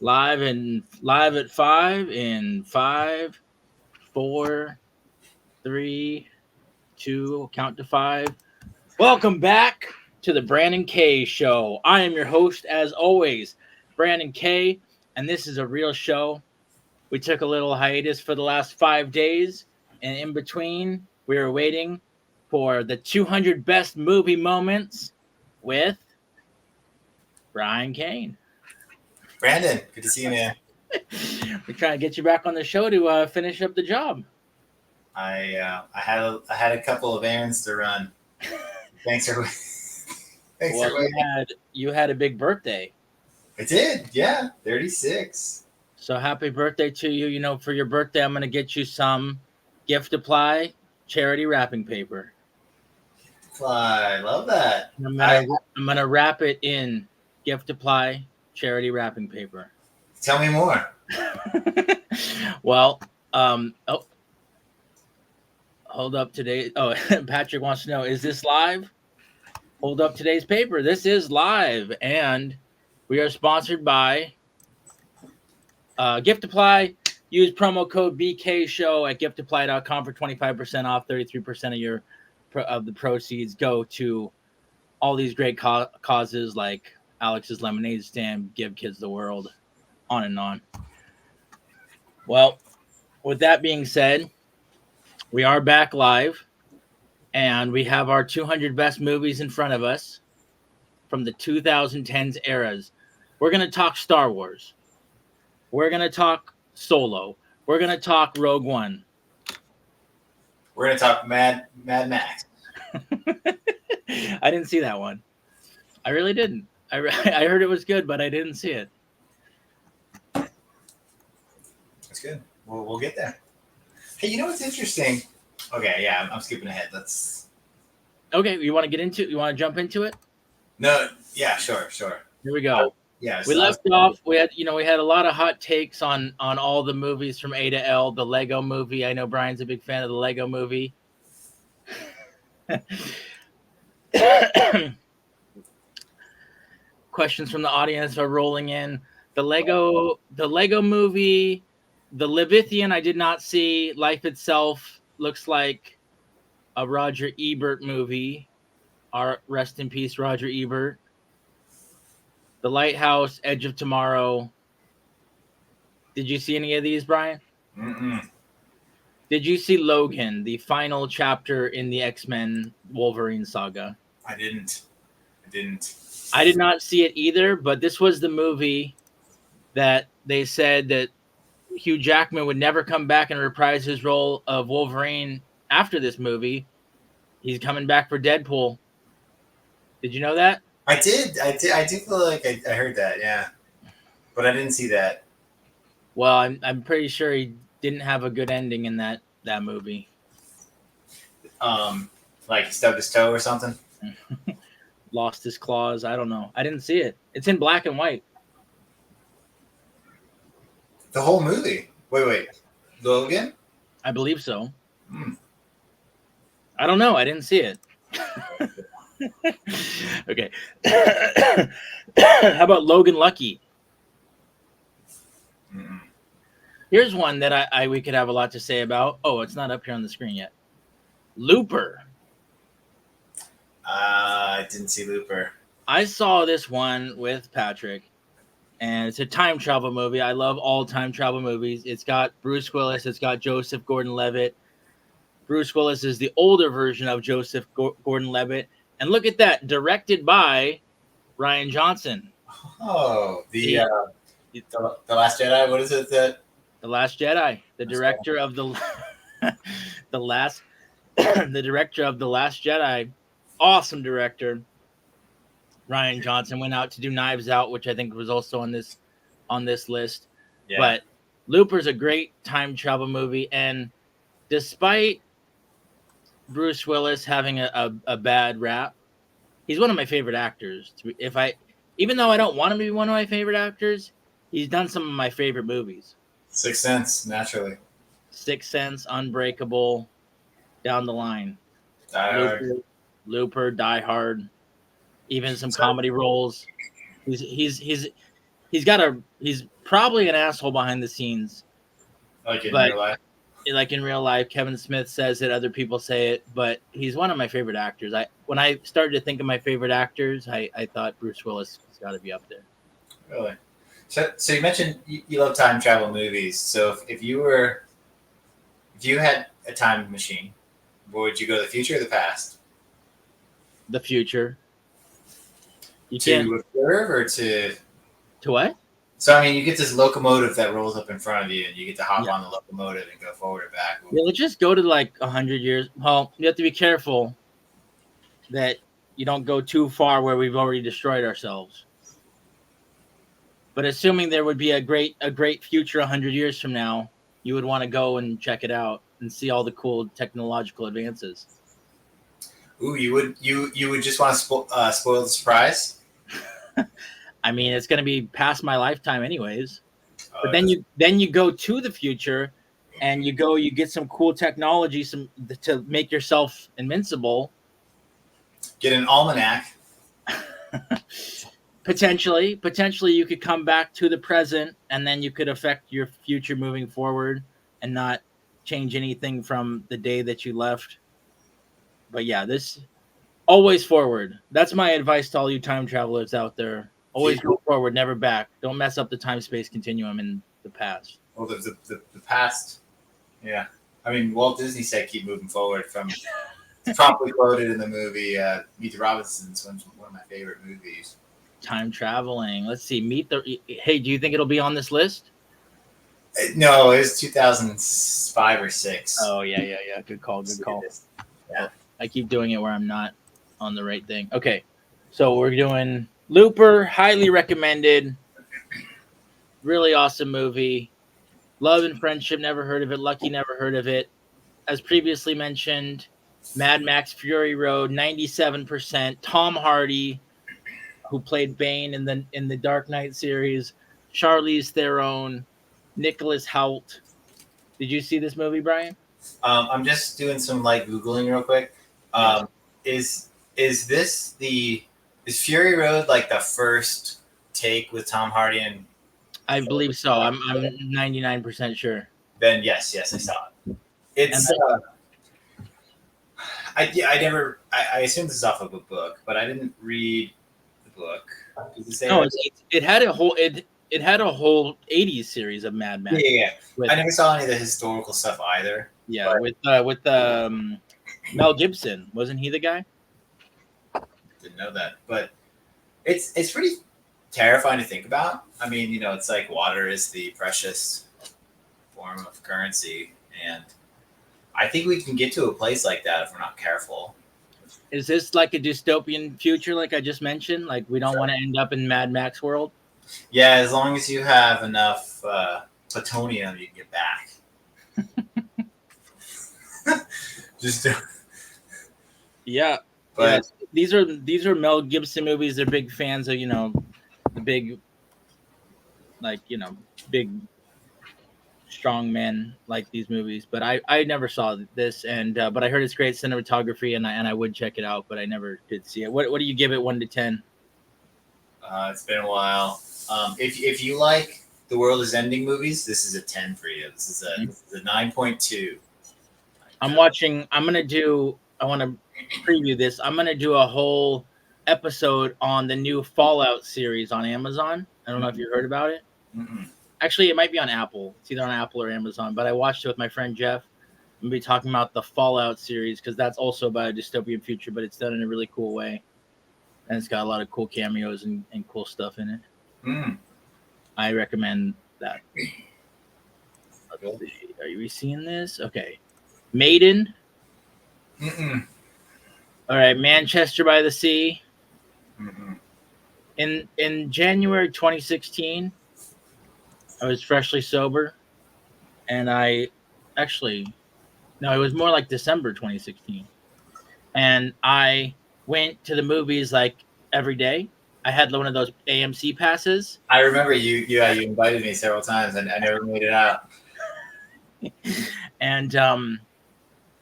Live at five in five, four, three, two. Count to five. Welcome back to the Brandon K Show. I am your host, as always, Brandon K, and this is a real show. We took a little hiatus for the last 5 days, and in between, we were waiting for the 200 best movie moments with Brian Kane. Brandon, good to see you, man. We're trying to get you back on the show to finish up the job. I had a couple of errands to run. Thanks for waiting. You had a big birthday. I did, yeah, 36. So happy birthday to you. You know, for your birthday, I'm going to get you some Giftiply charity wrapping paper. I love that. I'm gonna wrap it in Giftiply charity wrapping paper. Tell me more. Well, hold up today. Oh, Patrick wants to know, is this live? Hold up today's paper. This is live, and we are sponsored by Giftiply. Use promo code BKShow at giftiply.com for 25% off. 33% of the proceeds go to all these great causes like Alex's Lemonade Stand, Give Kids the World, on and on. Well, with that being said, we are back live, and we have our 200 best movies in front of us from the 2010s eras. We're going to talk Star Wars. We're going to talk Solo. We're going to talk Rogue One. We're going to talk Mad Max. I didn't see that one. I really didn't. I heard it was good, but I didn't see it. That's good. We'll get there. Hey, you know what's interesting? Okay, yeah, I'm skipping ahead. Okay, you want to jump into it? No, yeah, sure. Here we go. Yeah, we left off. We had a lot of hot takes on all the movies from A to L. The Lego movie. I know Brian's a big fan of the Lego movie. Questions from the audience are rolling in. The Lego movie, the Levithian, I did not see. Life Itself looks like a Roger Ebert movie. Rest in peace, Roger Ebert. The Lighthouse, Edge of Tomorrow. Did you see any of these, Brian? Mm-mm. Did you see Logan, the final chapter in the X-Men Wolverine saga? I didn't. I did not see it either, but this was the movie that they said that Hugh Jackman would never come back and reprise his role of Wolverine after this movie. He's coming back for Deadpool. Did you know that? I did. I do feel like I heard that, yeah. But I didn't see that. Well, I'm pretty sure he didn't have a good ending in that movie. Like he stubbed his toe or something? Lost his claws. I don't know. I didn't see it. It's in black and white. The whole movie? Wait. Logan? I believe so. I don't know. I didn't see it. Okay. How about Logan Lucky? Mm-mm. Here's one that we could have a lot to say about. Oh, it's not up here on the screen yet. Looper. I didn't see Looper. I saw this one with Patrick, and it's a time travel movie. I love all time travel movies. It's got Bruce Willis. It's got Joseph Gordon-Levitt. Bruce Willis is the older version of Joseph Gordon-Levitt. And look at that, directed by Rian Johnson. Oh, the Last Jedi. What is it? The Last Jedi. The director of the Last Jedi. Awesome director. Rian Johnson went out to do Knives Out, which I think was also on this list. Yeah. But Looper's a great time travel movie, and despite Bruce Willis having a bad rap, he's one of my favorite actors. Even though I don't want him to be one of my favorite actors, he's done some of my favorite movies. Sixth Sense, naturally. Sixth Sense, Unbreakable, down the line. Looper, Die Hard, even some comedy roles. He's probably an asshole behind the scenes. Like in But real life. like in real life, Kevin Smith says it, other people say it, but he's one of my favorite actors. When I started to think of my favorite actors, I thought Bruce Willis has got to be up there. Really? So you mentioned you love time travel movies. So if you had a time machine, would you go to the future or the past? The future. You to can't observe or to what? So I mean, you get this locomotive that rolls up in front of you, and you get to hop Yeah. on the locomotive and go forward or back. Yeah, let's just go to like 100 years. Well, you have to be careful that you don't go too far where we've already destroyed ourselves. But assuming there would be a great future 100 years from now, you would want to go and check it out and see all the cool technological advances. Ooh, you would just want to spoil the surprise. I mean, it's going to be past my lifetime anyways. But then you go to the future, and you get some cool technology, to make yourself invincible. Get an almanac. Potentially, you could come back to the present, and then you could affect your future moving forward, and not change anything from the day that you left. But yeah, this always forward. That's my advice to all you time travelers out there. Always go forward, never back. Don't mess up the time-space continuum in the past. Well, the past, yeah. I mean, Walt Disney said keep moving forward. It's promptly quoted in the movie Meet the Robinsons, one of my favorite movies. Time traveling. Let's see. Hey, do you think it'll be on this list? No, it was 2005 or 6. Oh, yeah. Good call. Yeah. I keep doing it where I'm not on the right thing. Okay. So we're doing Looper, highly recommended. Really awesome movie. Love and Friendship, never heard of it. Lucky, never heard of it. As previously mentioned, Mad Max Fury Road, 97%. Tom Hardy, who played Bane in the Dark Knight series. Charlize Theron, Nicholas Hoult. Did you see this movie, Brian? I'm just doing some Googling real quick. Is Fury Road like the first take with Tom Hardy and? I believe so. I'm 99% sure. Then yes, I saw it. It's I assume this is off of a book, but I didn't read the book. Does it say it had a whole 80s series of Mad Max. Yeah. I never saw any of the historical stuff either. Yeah, with Mel Gibson, wasn't he the guy? Didn't know that, but it's pretty terrifying to think about. I mean, it's like water is the precious form of currency, and I think we can get to a place like that if we're not careful. Is this like a dystopian future, like I just mentioned? Like we don't want to end up in Mad Max world? Yeah, as long as you have enough plutonium, you can get back. Just yeah. But yeah, these are Mel Gibson movies. They're big fans of the big, big strong men like these movies. But I never saw this, and but I heard it's great cinematography, and I would check it out, but I never did see it. What do you give it 1 to 10? It's been a while. If you like The World Is Ending movies, this is a 10 for you. This is a 9.2. I want to preview this. I'm going to do a whole episode on the new Fallout series on Amazon. I don't know if you heard about it. Mm-mm. Actually, it might be on Apple. It's either on Apple or Amazon, but I watched it with my friend Jeff. I'm going to be talking about the Fallout series because that's also about a dystopian future, but it's done in a really cool way. And it's got a lot of cool cameos and cool stuff in it. Mm. I recommend that. Let's see. Are you seeing this? Okay. Maiden. Mm-mm. All right. Manchester by the Sea. Mm-mm. In January 2016, I was freshly sober. And it was more like December 2016. And I went to the movies like every day. I had one of those AMC passes. I remember you invited me several times, and I never made it out.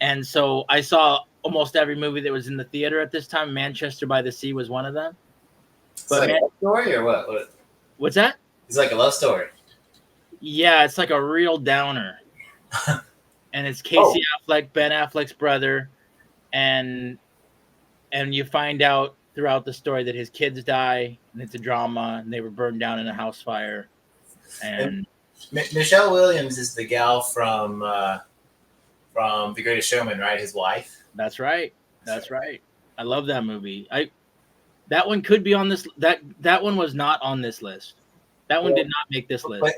And so I saw almost every movie that was in the theater at this time. Manchester by the Sea was one of them. But like a love story or what? What's that? It's like a love story. Yeah, it's like a real downer, and it's Oh, Casey Affleck, Ben Affleck's brother, and you find out throughout the story that his kids die, and it's a drama, and they were burned down in a house fire, and and Michelle Williams is the gal from The Greatest Showman, right? His wife. that's right. That's right. I love that movie. That one could be on this. That one was not on this list. That one Well, did not make this list. but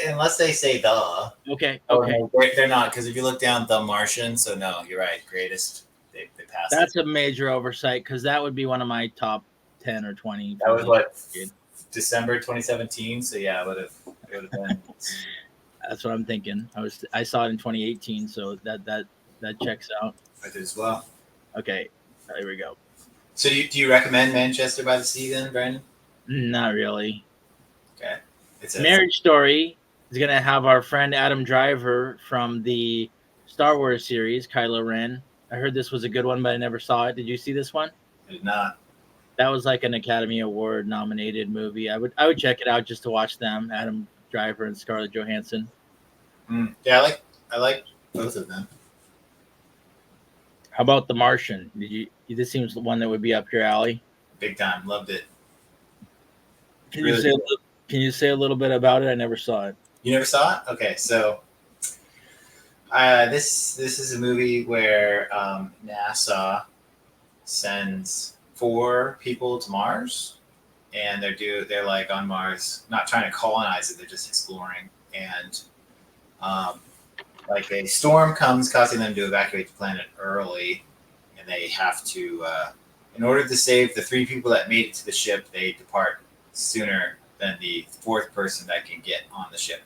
unless they say the, Okay. oh Okay. no, they're not, because if you look down The Martian, so no, you're right. Greatest, they passed it. That's a major oversight because that would be one of my top 10 or 20 That for was the what, decade. December 2017. So yeah, it would have been. That's what I'm thinking. I saw it in 2018, so that checks out. I did as well. Okay, here we go. So do you recommend Manchester by the Sea then, Brandon? Not really. Okay. It's Marriage Story is gonna have our friend Adam Driver from the Star Wars series, Kylo Ren. I heard this was a good one, but I never saw it. Did you see this one? I did not. That was like an Academy Award nominated movie. I would check it out just to watch them, Adam Driver and Scarlett Johansson. Yeah, I like both of them. How about The Martian? Did you? This seems the one that would be up your alley. Big time. Loved it. Can Really you say good. a little bit about it? I never saw it. You never saw it? Okay, so this is a movie where NASA sends 4 people to Mars, and they're like on Mars, not trying to colonize it, they're just exploring, and like a storm comes, causing them to evacuate the planet early, and they have to, in order to save the 3 people that made it to the ship, they depart sooner than the 4th person that can get on the ship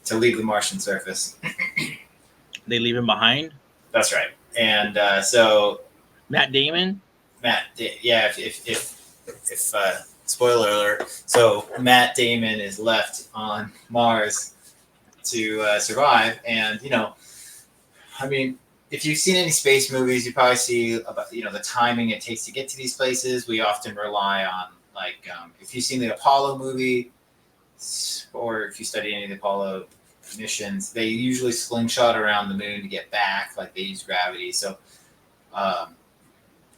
to leave the Martian surface. They leave him behind. That's right. And so Matt Damon. yeah, if spoiler alert, so Matt Damon is left on Mars to survive, and I mean, if you've seen any space movies, you probably see about the timing it takes to get to these places. We often rely on if you've seen the Apollo movie, or if you study any of the Apollo missions, they usually slingshot around the moon to get back, like they use gravity. So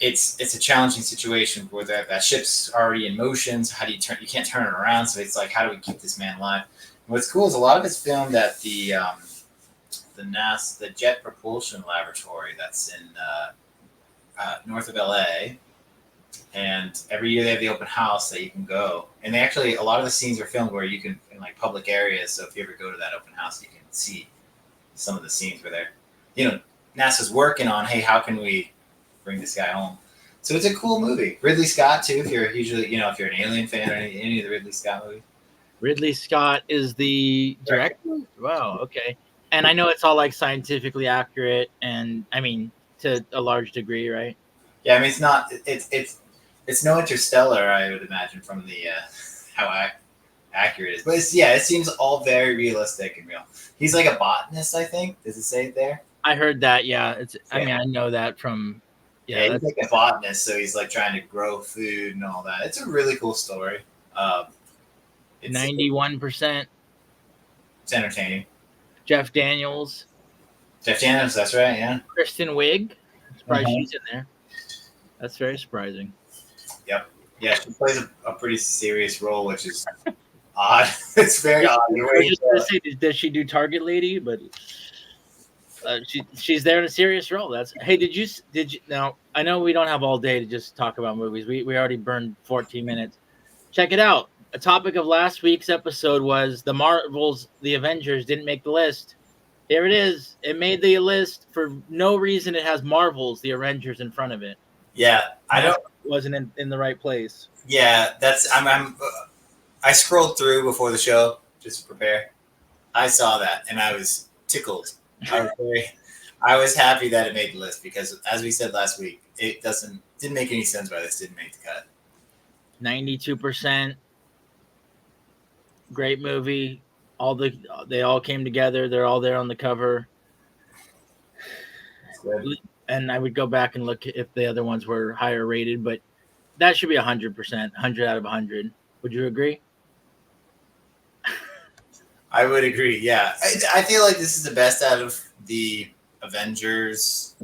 it's a challenging situation where that ship's already in motion. So how do you turn? You can't turn it around. So it's like, how do we keep this man alive? And what's cool is a lot of it's filmed at the NASA, the Jet Propulsion Laboratory that's in north of LA. And every year they have the open house that you can go. And they actually, a lot of the scenes are filmed where you can, in like public areas. So if you ever go to that open house, you can see some of the scenes where they're, NASA's working on, hey, how can we bring this guy home? So it's a cool movie. Ridley Scott too, if you're usually, if you're an Alien fan or any of the Ridley Scott movies. Ridley Scott is the director? Wow, okay. And I know it's all like scientifically accurate, and I mean, to a large degree, right? Yeah, I mean, it's no Interstellar, I would imagine, from the how accurate it is. But it seems all very realistic and real. He's like a botanist, I think. Does it say it there? I heard that. Yeah, I mean, I know that from. Yeah, he's like a botanist, so he's like trying to grow food and all that. It's a really cool story. 91%. It's entertaining. Jeff Daniels. That's right. Yeah. Kristen Wiig. I'm surprised she's in there. That's very surprising. Yep. Yeah, she plays a pretty serious role, which is odd. It's very odd. I was just gonna say, does she do Target Lady? But she's there in a serious role. Hey, did you now? I know we don't have all day to just talk about movies. We already burned 14 minutes. Check it out. A topic of last week's episode was the Marvels, the Avengers didn't make the list. Here it is. It made the list for no reason. It has Marvels, the Avengers in front of it. Yeah, wasn't in the right place. Yeah, I scrolled through before the show just to prepare. I saw that and I was tickled. I was happy that it made the list because, as we said last week, it didn't make any sense why this didn't make the cut. 92%. Great movie. They all came together. They're all there on the cover. And I would go back and look if the other ones were higher rated, but that should be 100%, 100 out of 100. Would you agree? I would agree. Yeah, I feel like this is the best out of the Avengers,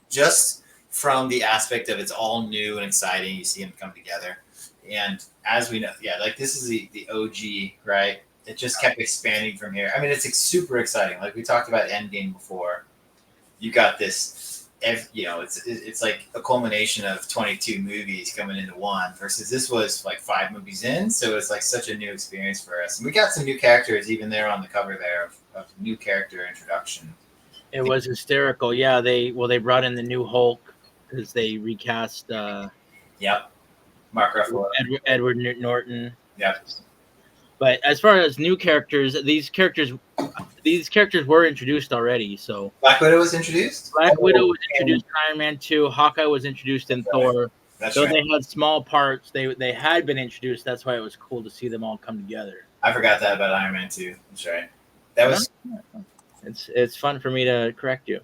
just from the aspect of it's all new and exciting. You see them come together, and as we know, yeah, like this is the OG, right? It just kept expanding from here. I mean, it's super exciting. Like we talked about Endgame before. You got this, it's like a culmination of 22 movies coming into one versus this was like 5 movies in. So it's like such a new experience for us. And we got some new characters even there on the cover there of new character introduction. It was hysterical. Yeah, they brought in the new Hulk because they recast Yep. Mark Ruffalo. Edward Norton. Yep. But as far as new characters, these characters were introduced already. So Black Widow was introduced? Black Widow was introduced in Iron Man 2. Hawkeye was introduced in Thor. That's Though right. they had small parts, they had been introduced. That's why it was cool to see them all come together. I forgot that about Iron Man 2. That's right. That was... It's fun for me to correct you.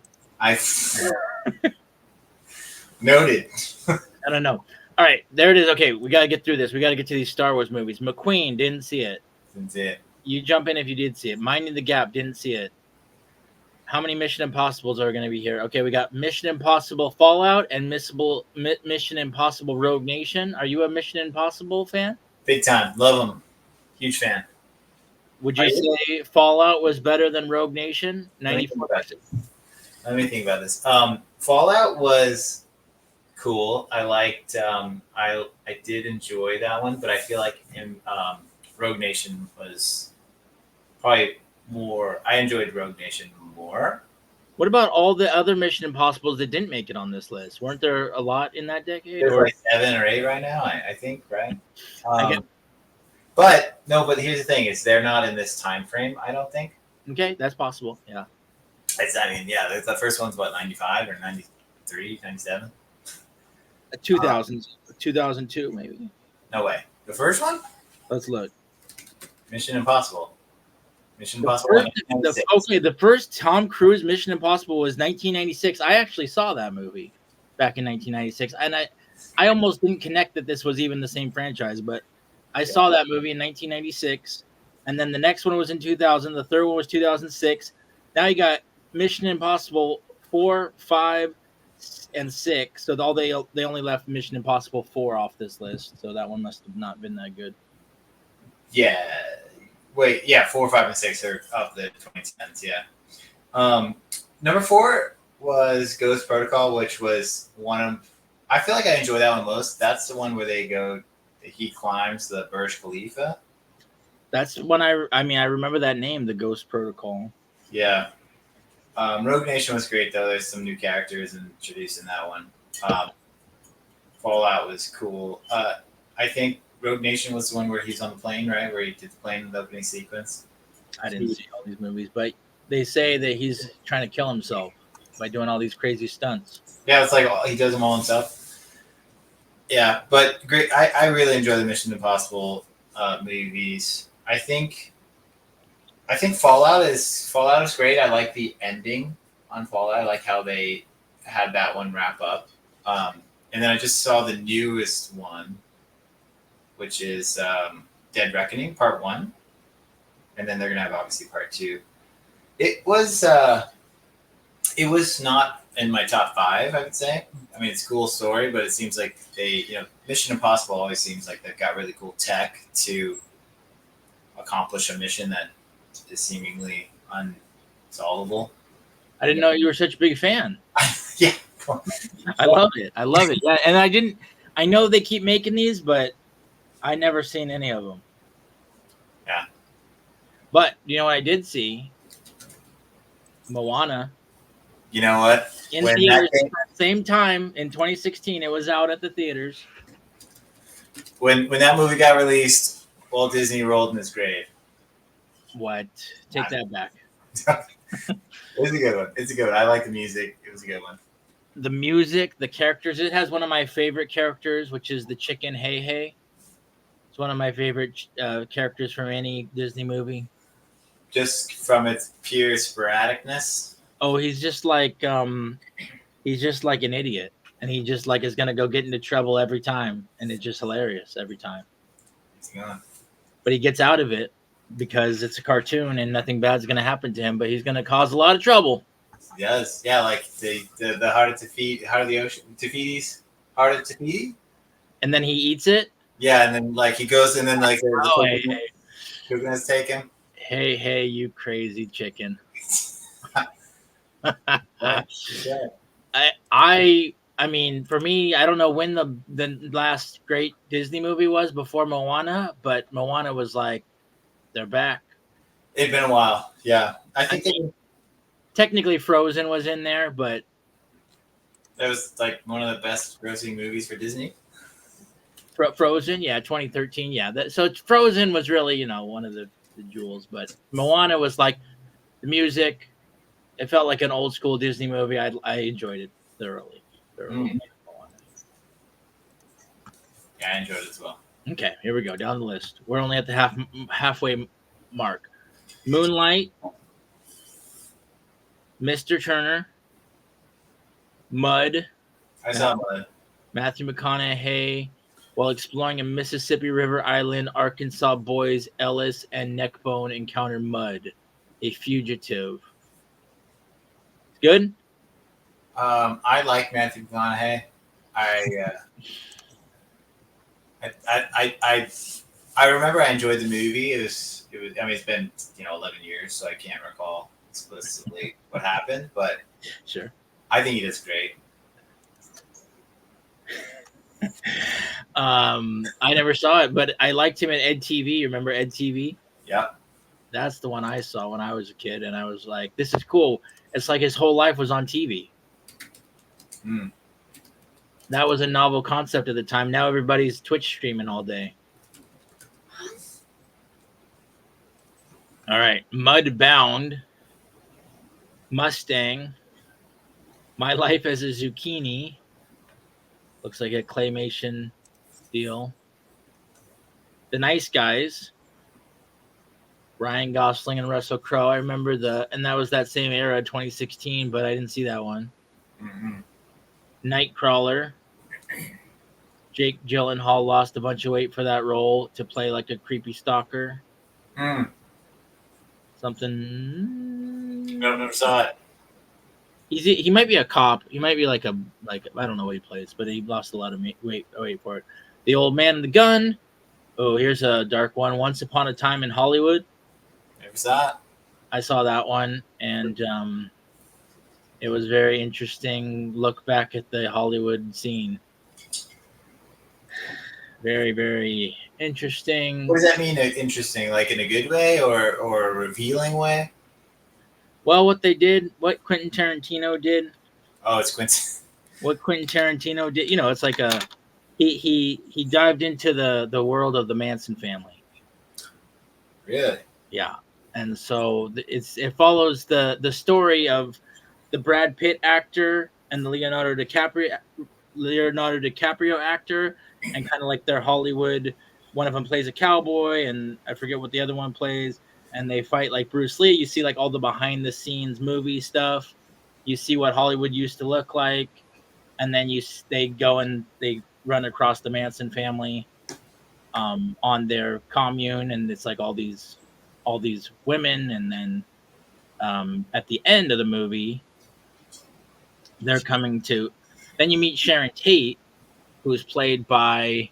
Noted. I don't know. All right, there it is. Okay, we got to get through this. We got to get to these Star Wars movies. McQueen, didn't see it. Didn't see it. You jump in if you did see it. Minding the Gap, didn't see it. How many Mission Impossibles are going to be here? Okay, we got Mission Impossible Fallout and Mission Impossible Rogue Nation. Are you a Mission Impossible fan? Big time. Love them. Huge fan. Would you say Fallout was better than Rogue Nation? 94%. Let me think about this. Fallout was cool. I liked. I did enjoy that one, but I feel like Rogue Nation was probably more. I enjoyed Rogue Nation more. What about all the other Mission Impossibles that didn't make it on this list? Weren't there a lot in that decade? There's like 7 or 8 right now. I think, right? But here's the thing: is they're not in this time frame. I don't think. Okay, that's possible. Yeah. The first one's what 95 or 93, 97. 2002 maybe. No way. The first one? Let's look. Mission Impossible. The first Tom Cruise Mission Impossible was 1996. I actually saw that movie back in 1996, and I almost didn't connect that this was even the same franchise, but I saw that movie in 1996, and then the next one was in 2000. The third one was 2006. Now you got Mission Impossible 4, 5, and 6. So they only left Mission Impossible 4 off this list. So that one must have not been that good. Yeah. Wait. Yeah. 4, 5, and 6 are of the 2010s. Yeah. Number 4 was Ghost Protocol, which was one of. I feel like I enjoy that one most. That's the one where he climbs the Burj Khalifa. That's when I remember that name, the Ghost Protocol. Yeah. Rogue Nation was great, though. There's some new characters introduced in that one. Fallout was cool. I think Rogue Nation was the one where he's on the plane, right? Where he did the plane in the opening sequence. I didn't see all these movies, but they say that he's trying to kill himself by doing all these crazy stunts. Yeah, it's like he does them all himself. Yeah, but great. I really enjoy the Mission Impossible movies. I think Fallout is great. I like the ending on Fallout. I like how they had that one wrap up. And then I just saw the newest one, which is Dead Reckoning Part 1. And then they're gonna have obviously Part 2. It was not in my top 5, I would say. I mean, it's a cool story, but it seems like Mission Impossible always seems like they've got really cool tech to accomplish a mission that is seemingly unsolvable. I didn't know you were such a big fan. Yeah. I love it. Yeah, and I know they keep making these, but I never seen any of them. Yeah. But you know what I did see? Moana. You know what? In theaters at the same time in 2016, it was out at the theaters. When that movie got released, Walt Disney rolled in his grave. What? Take that back. It's a good one. I like the music. It was a good one. The music, the characters. It has one of my favorite characters, which is the chicken Hey Hey. It's one of my favorite characters from any Disney movie. Just from its pure sporadicness. Oh, he's just like an idiot, and he just like is gonna go get into trouble every time, and it's just hilarious every time. Yeah. But he gets out of it, because it's a cartoon and nothing bad's going to happen to him, but he's going to cause a lot of trouble. Yes, yeah, like the heart of heart of the ocean, Tafiti's heart of Tafiti. And then he eats it. Yeah, and then like he goes, and then like Oh, hey, Coconuts take him. hey, you crazy chicken. I mean, for me, I don't know when the last great Disney movie was before Moana, but Moana was like, they're back. It'd been a while. Yeah, I think technically Frozen was in there, but that was like one of the best grossing movies for Disney. Frozen, yeah, 2013, yeah. So Frozen was really, one of the jewels, but Moana was like the music. It felt like an old school Disney movie. I enjoyed it thoroughly. Yeah, I enjoyed it as well. Okay, here we go down the list. We're only at the halfway mark. Moonlight, Mr. Turner, Mud. I saw Mud. Matthew McConaughey, while exploring a Mississippi River island, Arkansas boys Ellis and Neckbone encounter Mud, a fugitive. Good. I like Matthew McConaughey. I remember I enjoyed the movie. It was. I mean, it's been 11 years, so I can't recall explicitly what happened, but sure, I think he does great. I never saw it, but I liked him in Ed TV. Remember Ed TV? Yeah, that's the one I saw when I was a kid, and I was like, "This is cool." It's like his whole life was on TV. That was a novel concept at the time. Now everybody's Twitch streaming all day. All right, Mudbound, Mustang, My Life as a Zucchini. Looks like a claymation deal. The Nice Guys, Ryan Gosling and Russell Crowe. I remember and that was that same era, 2016, but I didn't see that one. Nightcrawler. Jake Gyllenhaal lost a bunch of weight for that role to play like a creepy stalker. Something. No, never saw it. He might be a cop. He might be like I don't know what he plays, but he lost a lot of weight for it. The Old Man and the Gun. Oh, here's a dark one. Once Upon a Time in Hollywood. Never saw it. I saw that one, and it was very interesting. Look back at the Hollywood scene. Very, very interesting. What does that mean? Interesting, like in a good way or a revealing way? Well, what Quentin Tarantino did. Oh, it's Quentin. What Quentin Tarantino did, it's like he dived into the world of the Manson family. Really? Yeah, and so it follows the story of the Brad Pitt actor and the Leonardo DiCaprio actor, and kind of like their Hollywood. One of them plays a cowboy, and I forget what the other one plays. And they fight like Bruce Lee. You see like all the behind the scenes movie stuff. You see what Hollywood used to look like, and then they go and they run across the Manson family on their commune, and it's like all these women, and then at the end of the movie, they're coming to. Then you meet Sharon Tate, who's played by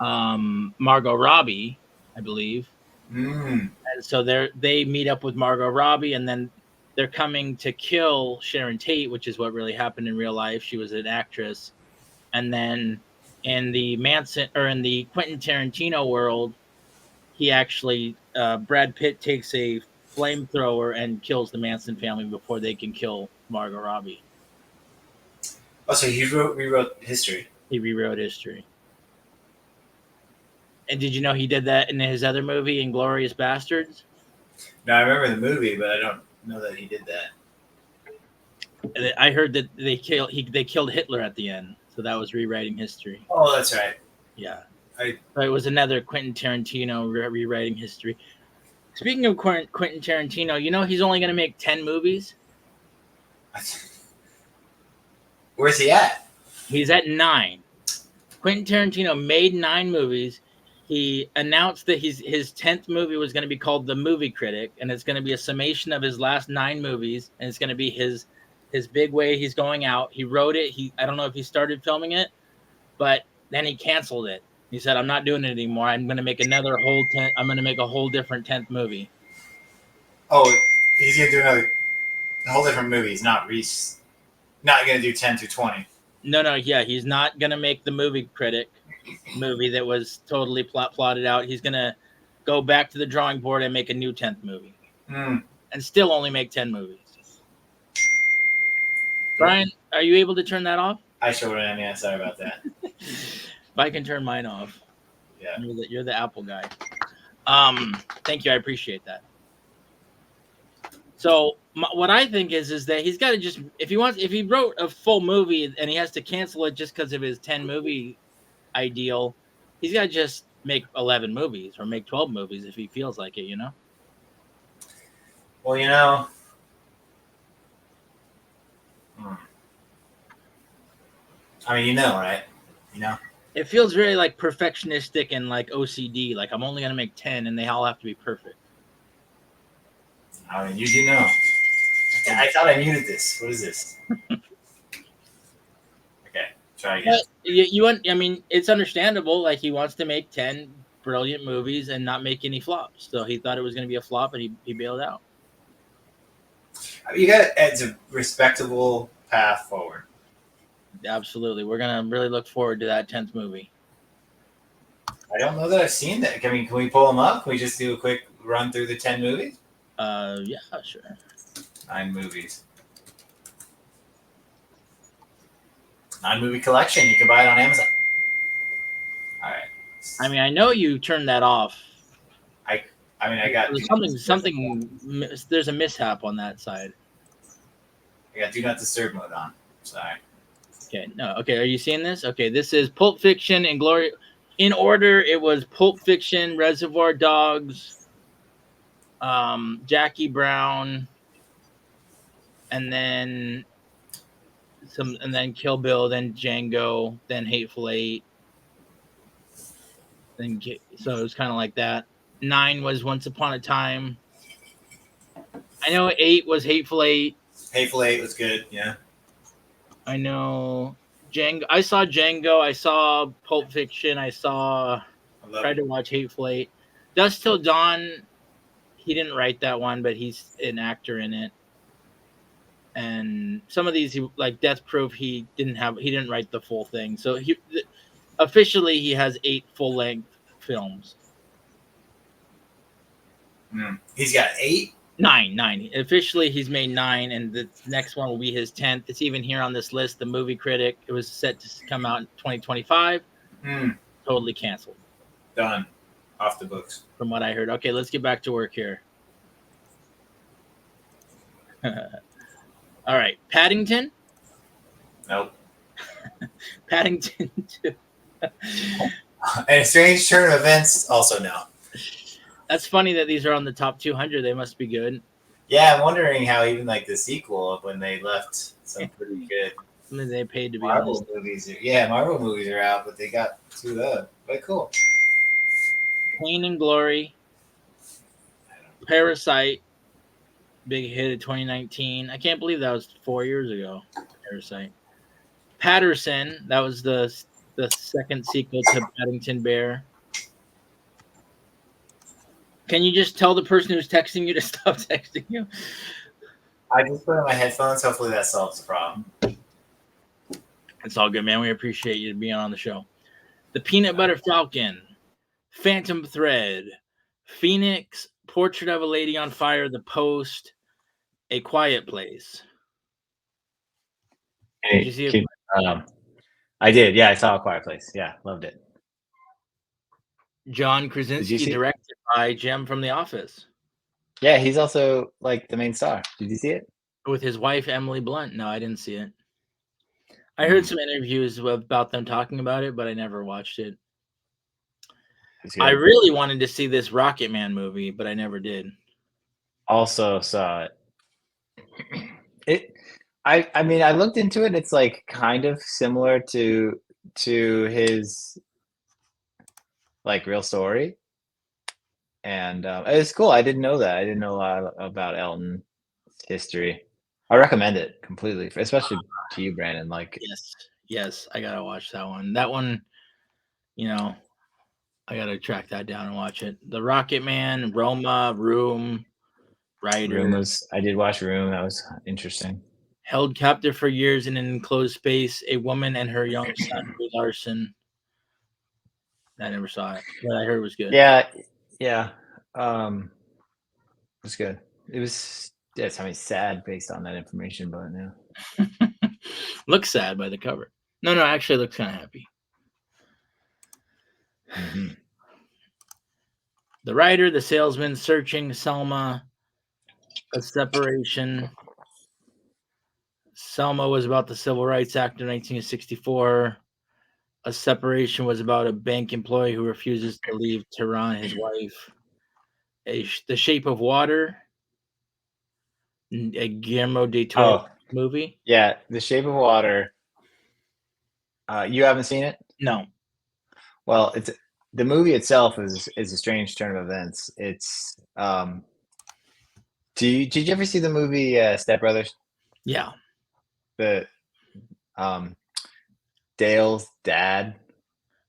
Margot Robbie, I believe. And so they meet up with Margot Robbie, and then they're coming to kill Sharon Tate, which is what really happened in real life. She was an actress. And then in the Quentin Tarantino world, he actually Brad Pitt takes a flamethrower and kills the Manson family before they can kill Margot Robbie. Oh, so he rewrote history. He rewrote history. And did you know he did that in his other movie, Inglourious Bastards? No, I remember the movie, but I don't know that he did that. I heard that they killed Hitler at the end, so that was rewriting history. Oh, that's right. Yeah, it was another Quentin Tarantino rewriting history. Speaking of Quentin Tarantino, he's only going to make 10 movies. Where's he at? He's at 9. Quentin Tarantino made 9 movies. he announced that his 10th movie was going to be called The Movie Critic, and it's going to be a summation of his last 9 movies, and it's going to be his big way he's going out. He wrote it. I don't know if he started filming it, but then he canceled it. He said, "I'm not doing it anymore. I'm going to make another whole 10. I'm going to make a whole different 10th movie." Oh, he's gonna do a whole different movie. He's not gonna do 10 through 20. No, yeah, he's not going to make The Movie Critic movie that was totally plotted out. He's going to go back to the drawing board and make a new 10th movie. And still only make 10 movies. Brian, are you able to turn that off? I sure am. Yeah, sorry about that. If I can turn mine off. Yeah. You're the Apple guy. Thank you. I appreciate that. So what I think is that he's got to just, if he wrote a full movie and he has to cancel it just because of his 10 movie ideal, he's got to just make 11 movies or make 12 movies if he feels like it, Well, I mean, right? It feels very like perfectionistic and like OCD. Like I'm only going to make 10 and they all have to be perfect. I mean, you do know. I thought I muted this. What is this? Okay, try again. I mean, it's understandable. Like he wants to make 10 brilliant movies and not make any flops. So he thought it was going to be a flop and he bailed out. You got it's a respectable path forward. Absolutely. We're going to really look forward to that 10th movie. I don't know that I've seen that. I mean, can we pull them up? Can we just do a quick run through the 10 movies? Yeah, sure. 9 movies. 9 movie collection. You can buy it on Amazon. All right. I mean, I know you turned that off. I got something. There's a mishap on that side. I got Do Not Disturb mode on. Sorry. Okay. No. Okay. Are you seeing this? Okay. This is Pulp Fiction and Glory. In order, it was Pulp Fiction, Reservoir Dogs, Jackie Brown, and then Kill Bill, then Django, then Hateful Eight. So it was kind of like that. 9 was Once Upon a Time. I know 8 was Hateful Eight. Hateful Eight was good, yeah. I know Django. I saw Django. I saw Pulp Fiction. Tried to watch Hateful Eight. Dusk Till Dawn. He didn't write that one, but he's an actor in it. And some of these, like Death Proof, he didn't write the full thing. So officially he has 8 full length films. He's got 8? 9. Officially he's made 9, and the next one will be his 10th. It's even here on this list, The Movie Critic. It was set to come out in 2025. Totally canceled. Done. Off the books. From what I heard. Okay, let's get back to work here. All right. Paddington? Nope. Paddington 2. And A Strange Turn of Events, also no. That's funny that these are on the top 200. They must be good. Yeah, I'm wondering how even like the sequel of when they left some pretty good. I mean, they paid to be Marvel honest. movies. Marvel movies are out, but they got 2 of those. But cool. Pain and Glory. Parasite. Big hit of 2019. I can't believe that was 4 years ago. Parasite. Patterson. That was the second sequel to Paddington Bear. Can you just tell the person who's texting you to stop texting you? I just put on my headphones. Hopefully that solves the problem. It's all good, man. We appreciate you being on the show. The Peanut Butter Falcon. Phantom Thread. Phoenix. Portrait of a Lady on Fire. The Post. A Quiet Place. Did you see it? I did. Yeah, I saw A Quiet Place. Yeah, loved it. John Krasinski, directed by Jem from The Office. Yeah, he's also like the main star. Did you see it? With his wife, Emily Blunt. No, I didn't see it. I heard some interviews about them talking about it, but I never watched it. I really wanted to see this Rocket Man movie, but I never did. Also saw it. I mean, I looked into it. It's like kind of similar to his like real story, and it's cool. I didn't know that. I didn't know a lot about Elton's history. I recommend it completely, especially to you, Brandon. Like, Yes, I gotta watch that one. That one, you know, I gotta track that down and watch it. The Rocket Man, Roma, Room, Room Rider. was. I did watch Room. That was interesting. Held captive for years in an enclosed space, a woman and her young son, Brie Larson. I never saw it, but I heard it was good. Yeah, yeah. It was good. It was. Yeah, it's, I mean, sad based on that information, but yeah. Looks sad by the cover. No, actually, it looks kind of happy. Mm-hmm. The Rider, the Salesman, Searching, Selma, A Separation. Selma was about the Civil Rights Act of 1964. A Separation was about a bank employee who refuses to leave Tehran, his wife. The Shape of Water, a Guillermo del Toro movie. Yeah, The Shape of Water. You haven't seen it? No. Well, it's the movie itself is a strange turn of events. It's did you ever see the movie Step Brothers? Yeah. The Dale's dad.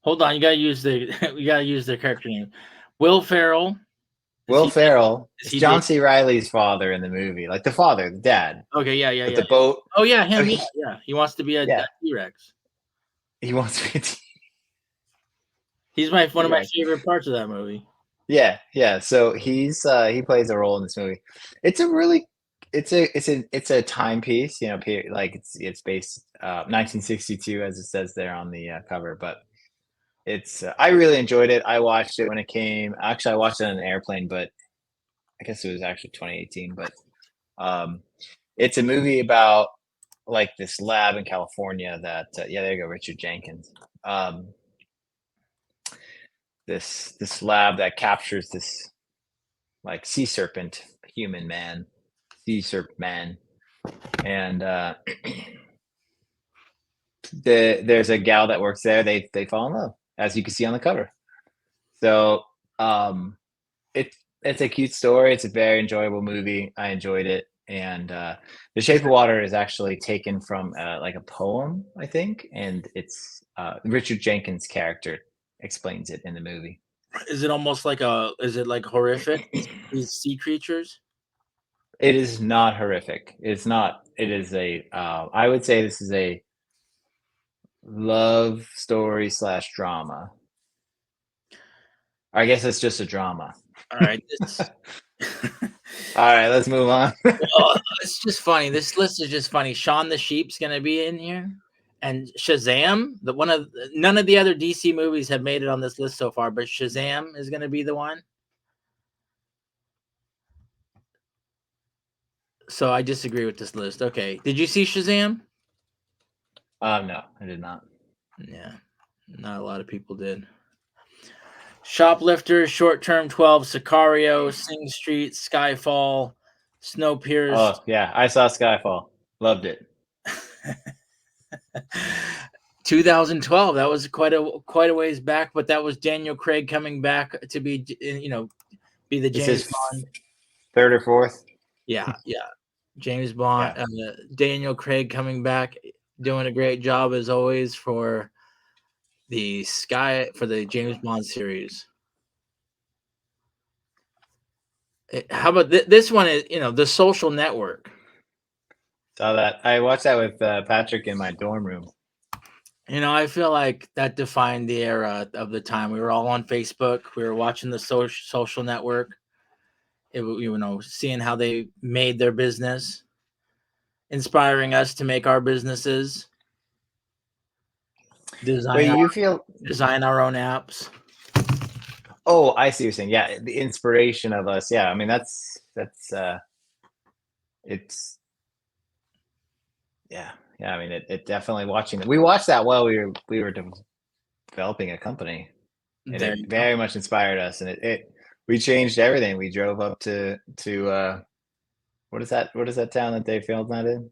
Hold on, you gotta use the character name. Will Ferrell. Will Ferrell. It's John Dave? C. Reilly's father in the movie, like the father, the dad. Okay, yeah. The boat. Oh yeah, him. Yeah. He wants to be a T-Rex. He wants to be. He's one of my favorite parts of that movie. Yeah. So he plays a role in this movie. It's a timepiece, you know, like it's based 1962 as it says there on the cover, but it's I really enjoyed it. I watched it when it came. Actually, I watched it on an airplane, but I guess it was actually 2018. But it's a movie about like this lab in California that yeah, there you go, Richard Jenkins. This lab that captures this like sea serpent human man, sea serpent man, and there's a gal that works there. They fall in love, as you can see on the cover. So it's a cute story. It's a very enjoyable movie. I enjoyed it. And The Shape of Water is actually taken from like a poem, I think, and it's Richard Jenkins' character explains it in the movie. Is it almost like is it like horrific? These sea creatures? It is not horrific. It's not. It is a. I would say this is a love story / drama. I guess it's just a drama. All right. All right, let's move on. It's just funny. This list is just funny. Shaun the Sheep's gonna be in here, and Shazam. None of the other DC movies have made it on this list so far, but Shazam is gonna be the one. So I disagree with this list. Okay, did you see Shazam? No, I did not. Yeah, not a lot of people did. Shoplifter, Short Term 12, Sicario, Sing Street, Skyfall, Snowpiercer. Oh yeah, I saw Skyfall. Loved it. 2012. That was quite a ways back, but that was Daniel Craig coming back to be the James Bond. Third or fourth? Yeah. James Bond. Yeah. Daniel Craig coming back, doing a great job as always for the James Bond series. How about this one? Is The Social Network. Saw that. I watched that with Patrick in my dorm room. I feel like that defined the era of the time. We were all on Facebook. We were watching the social network. Seeing how they made their business, inspiring us to make our businesses. Design our own apps. Oh, I see what you're saying. Yeah, the inspiration of us. Yeah, I mean that's it's yeah. I mean it definitely watching. We watched that while we were developing a company, and it very much inspired us. And we changed everything. We drove up to what is that town that they filmed that in?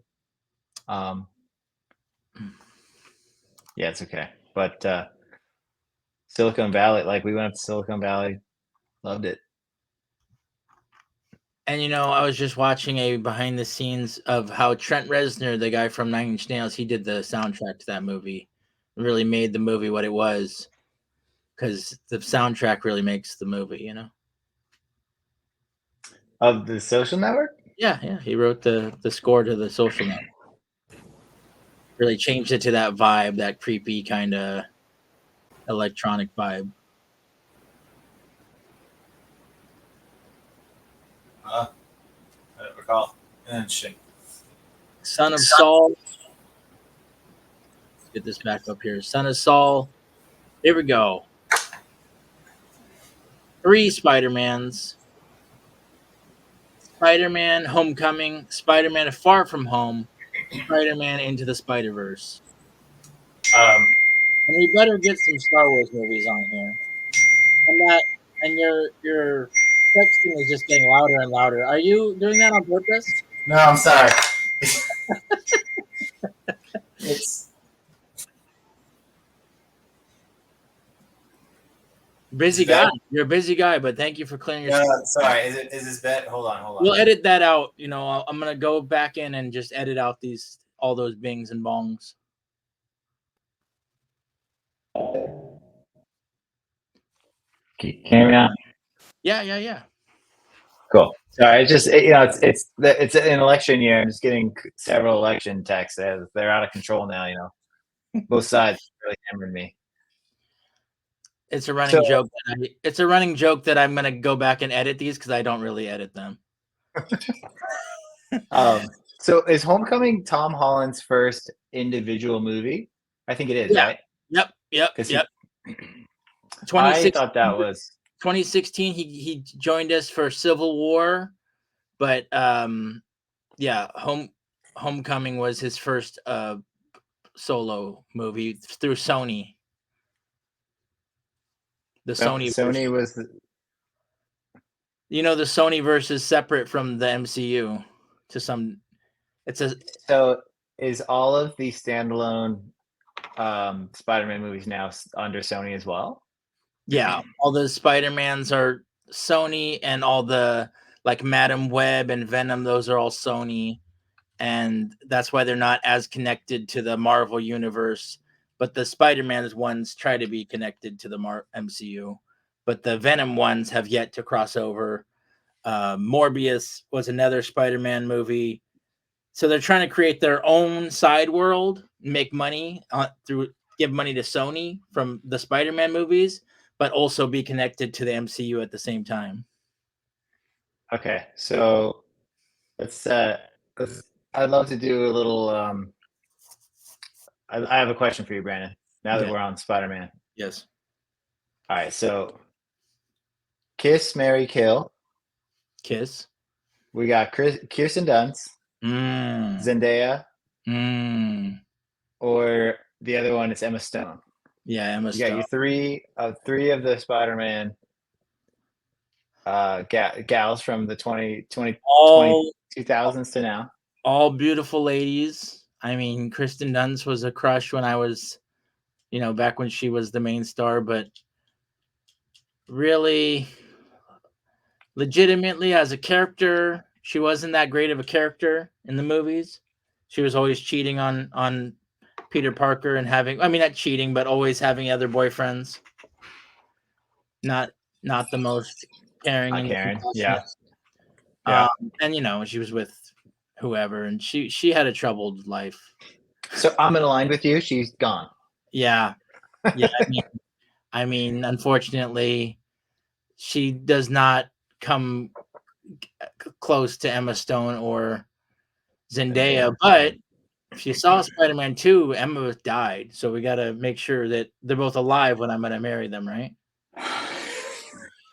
Yeah, it's okay. But Silicon Valley. Like we went up to Silicon Valley, loved it. And I was just watching a behind the scenes of how Trent Reznor, the guy from Nine Inch Nails, he did the soundtrack to that movie. Really made the movie what it was, because the soundtrack really makes the movie. Of the Social Network. Yeah. He wrote the score to the Social Network. Really changed it to that vibe, that creepy kind of electronic vibe. I don't recall. Interesting. Son of Saul. Let's get this back up here. Son of Saul. Here we go. 3 Spider-Mans. Spider-Man Homecoming, Spider-Man Far From Home, Spider-Man Into the Spider-Verse. And we better get some Star Wars movies on here. And your texting is just getting louder and louder. Are you doing that on purpose? No, I'm sorry. It's busy guy. You're a busy guy, but thank you for clearing your. No, sorry. Is this bet? Hold on. We'll edit that out. I'm gonna go back in and just edit out all those bings and bongs. Can you hear me now? Yeah. Cool. Sorry, it's just it's an election year. I'm just getting several election texts. They're out of control now. Both sides really hammered me. It's a running joke. It's a running joke that I'm gonna go back and edit these because I don't really edit them. So is Homecoming Tom Holland's first individual movie? I think it is, right? Yep. I thought that was 2016. He joined us for Civil War, but Homecoming was his first solo movie through Sony. The Sony was the Sony verse is separate from the MCU to some. So is all of the standalone Spider-Man movies now under Sony as well? Yeah, all the Spider-Mans are Sony, and all the like Madam Web and Venom, those are all Sony, and that's why they're not as connected to the Marvel universe. But the Spider-Man ones try to be connected to the MCU, but the Venom ones have yet to cross over. Morbius was another Spider-Man movie. So they're trying to create their own side world, make money give money to Sony from the Spider-Man movies, but also be connected to the MCU at the same time. Okay, so I'd love to do a little. I have a question for you, Brandon. Now that we're on Spider-Man. Yes. All right, so Kiss, Marry, Kill. Kiss. We got Kirsten Dunst, Zendaya, or the other one is Emma Stone. Yeah, Emma Stone. You got your three of the Spider-Man gals from the 2000s to now. All beautiful ladies. I mean, Kirsten Dunst was a crush when I was, back when she was the main star, but really, legitimately as a character, she wasn't that great of a character in the movies. She was always cheating on Peter Parker and not cheating, but always having other boyfriends. Not the most caring and Karen. Yeah. And she was with whoever, and she had a troubled life. So I'm in line with you. She's gone. Yeah. I mean, unfortunately, she does not come close to Emma Stone or Zendaya, but if you saw Spider-Man 2, Emma died, so we got to make sure that they're both alive when I'm going to marry them, right?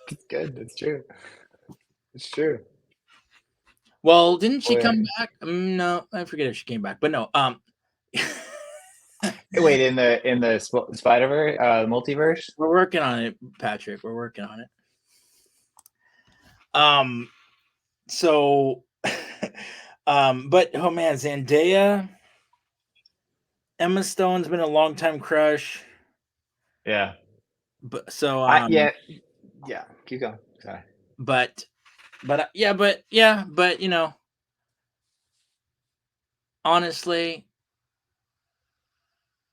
It's good. That's true. It's true. Well, didn't she come back? No, I forget if she came back, but no. Wait, in the Spider-Verse multiverse? We're working on it, Patrick. We're working on it. So, but oh man, Zendaya, Emma Stone's been a long time crush. Yeah. But so yeah. Keep going. Sorry. but you know, honestly,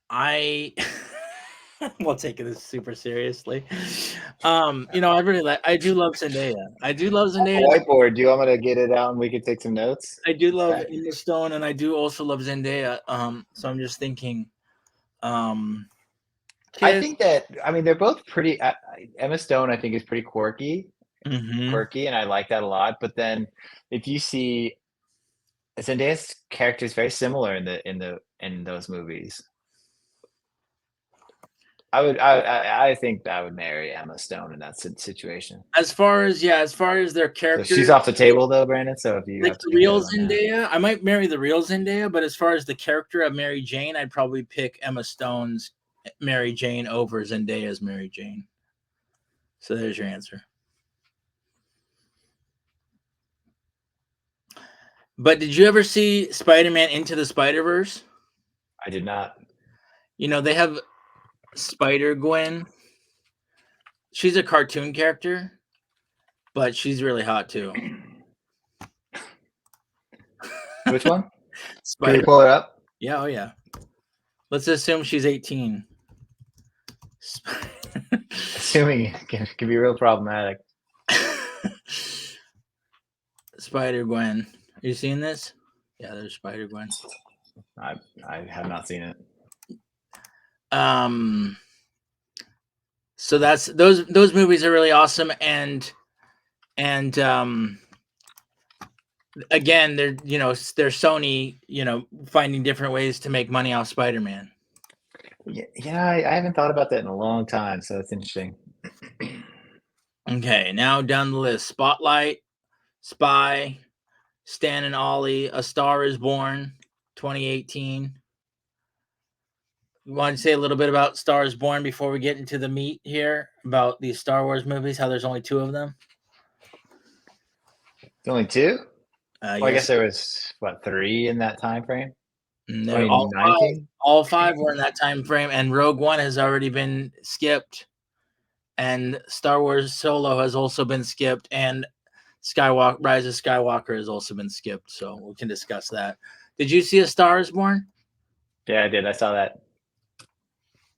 I will take this super seriously. You know, I do love Zendaya. I do love Zendaya. Whiteboard. Do you want me to get it out and we can take some notes? I do love Okay. Emma Stone, and I do also love Zendaya. So I'm just thinking, I Kiss. think that they're both pretty. Emma Stone, I think, is pretty quirky, Mhm. and I like that a lot. But then, if you see Zendaya's character is very similar in those movies. I think I would marry Emma Stone in that situation. As far as their So character, she's off the table though, Brandon. So if you like have to the make real it on that. Zendaya, I might marry the real Zendaya. But as far as the character of Mary Jane, I'd probably pick Emma Stone's Mary Jane over Zendaya's Mary Jane. So there's your answer. But did you ever see Spider-Man Into the Spider-Verse? I did not. You know, they have Spider-Gwen. She's a cartoon character, but she's really hot too. Which one? Can Spider. we pull it up? Yeah, oh yeah. Let's assume she's 18. Assuming it can be real problematic. Spider-Gwen. Are you seeing this? Yeah, there's Spider-Gwen. I have not seen it. So that's those movies are really awesome, and again, they're Sony, finding different ways to make money off Spider-Man. Yeah, I haven't thought about that in a long time, so it's interesting. Okay, now down the list: Spotlight, Spy, Stan and Ollie, A Star Is Born, 2018. You want to say a little bit about Star Is Born before we get into the meat here about these Star Wars movies? How there's only 2 of them? Only 2? Well, Yes. I guess there was 3 in that time frame. All 5 were in that time frame, and Rogue One has already been skipped, and Star Wars Solo has also been skipped, and Rise of Skywalker has also been skipped. So we can discuss that. Did you see A Star Is Born? Yeah, I did. I saw that.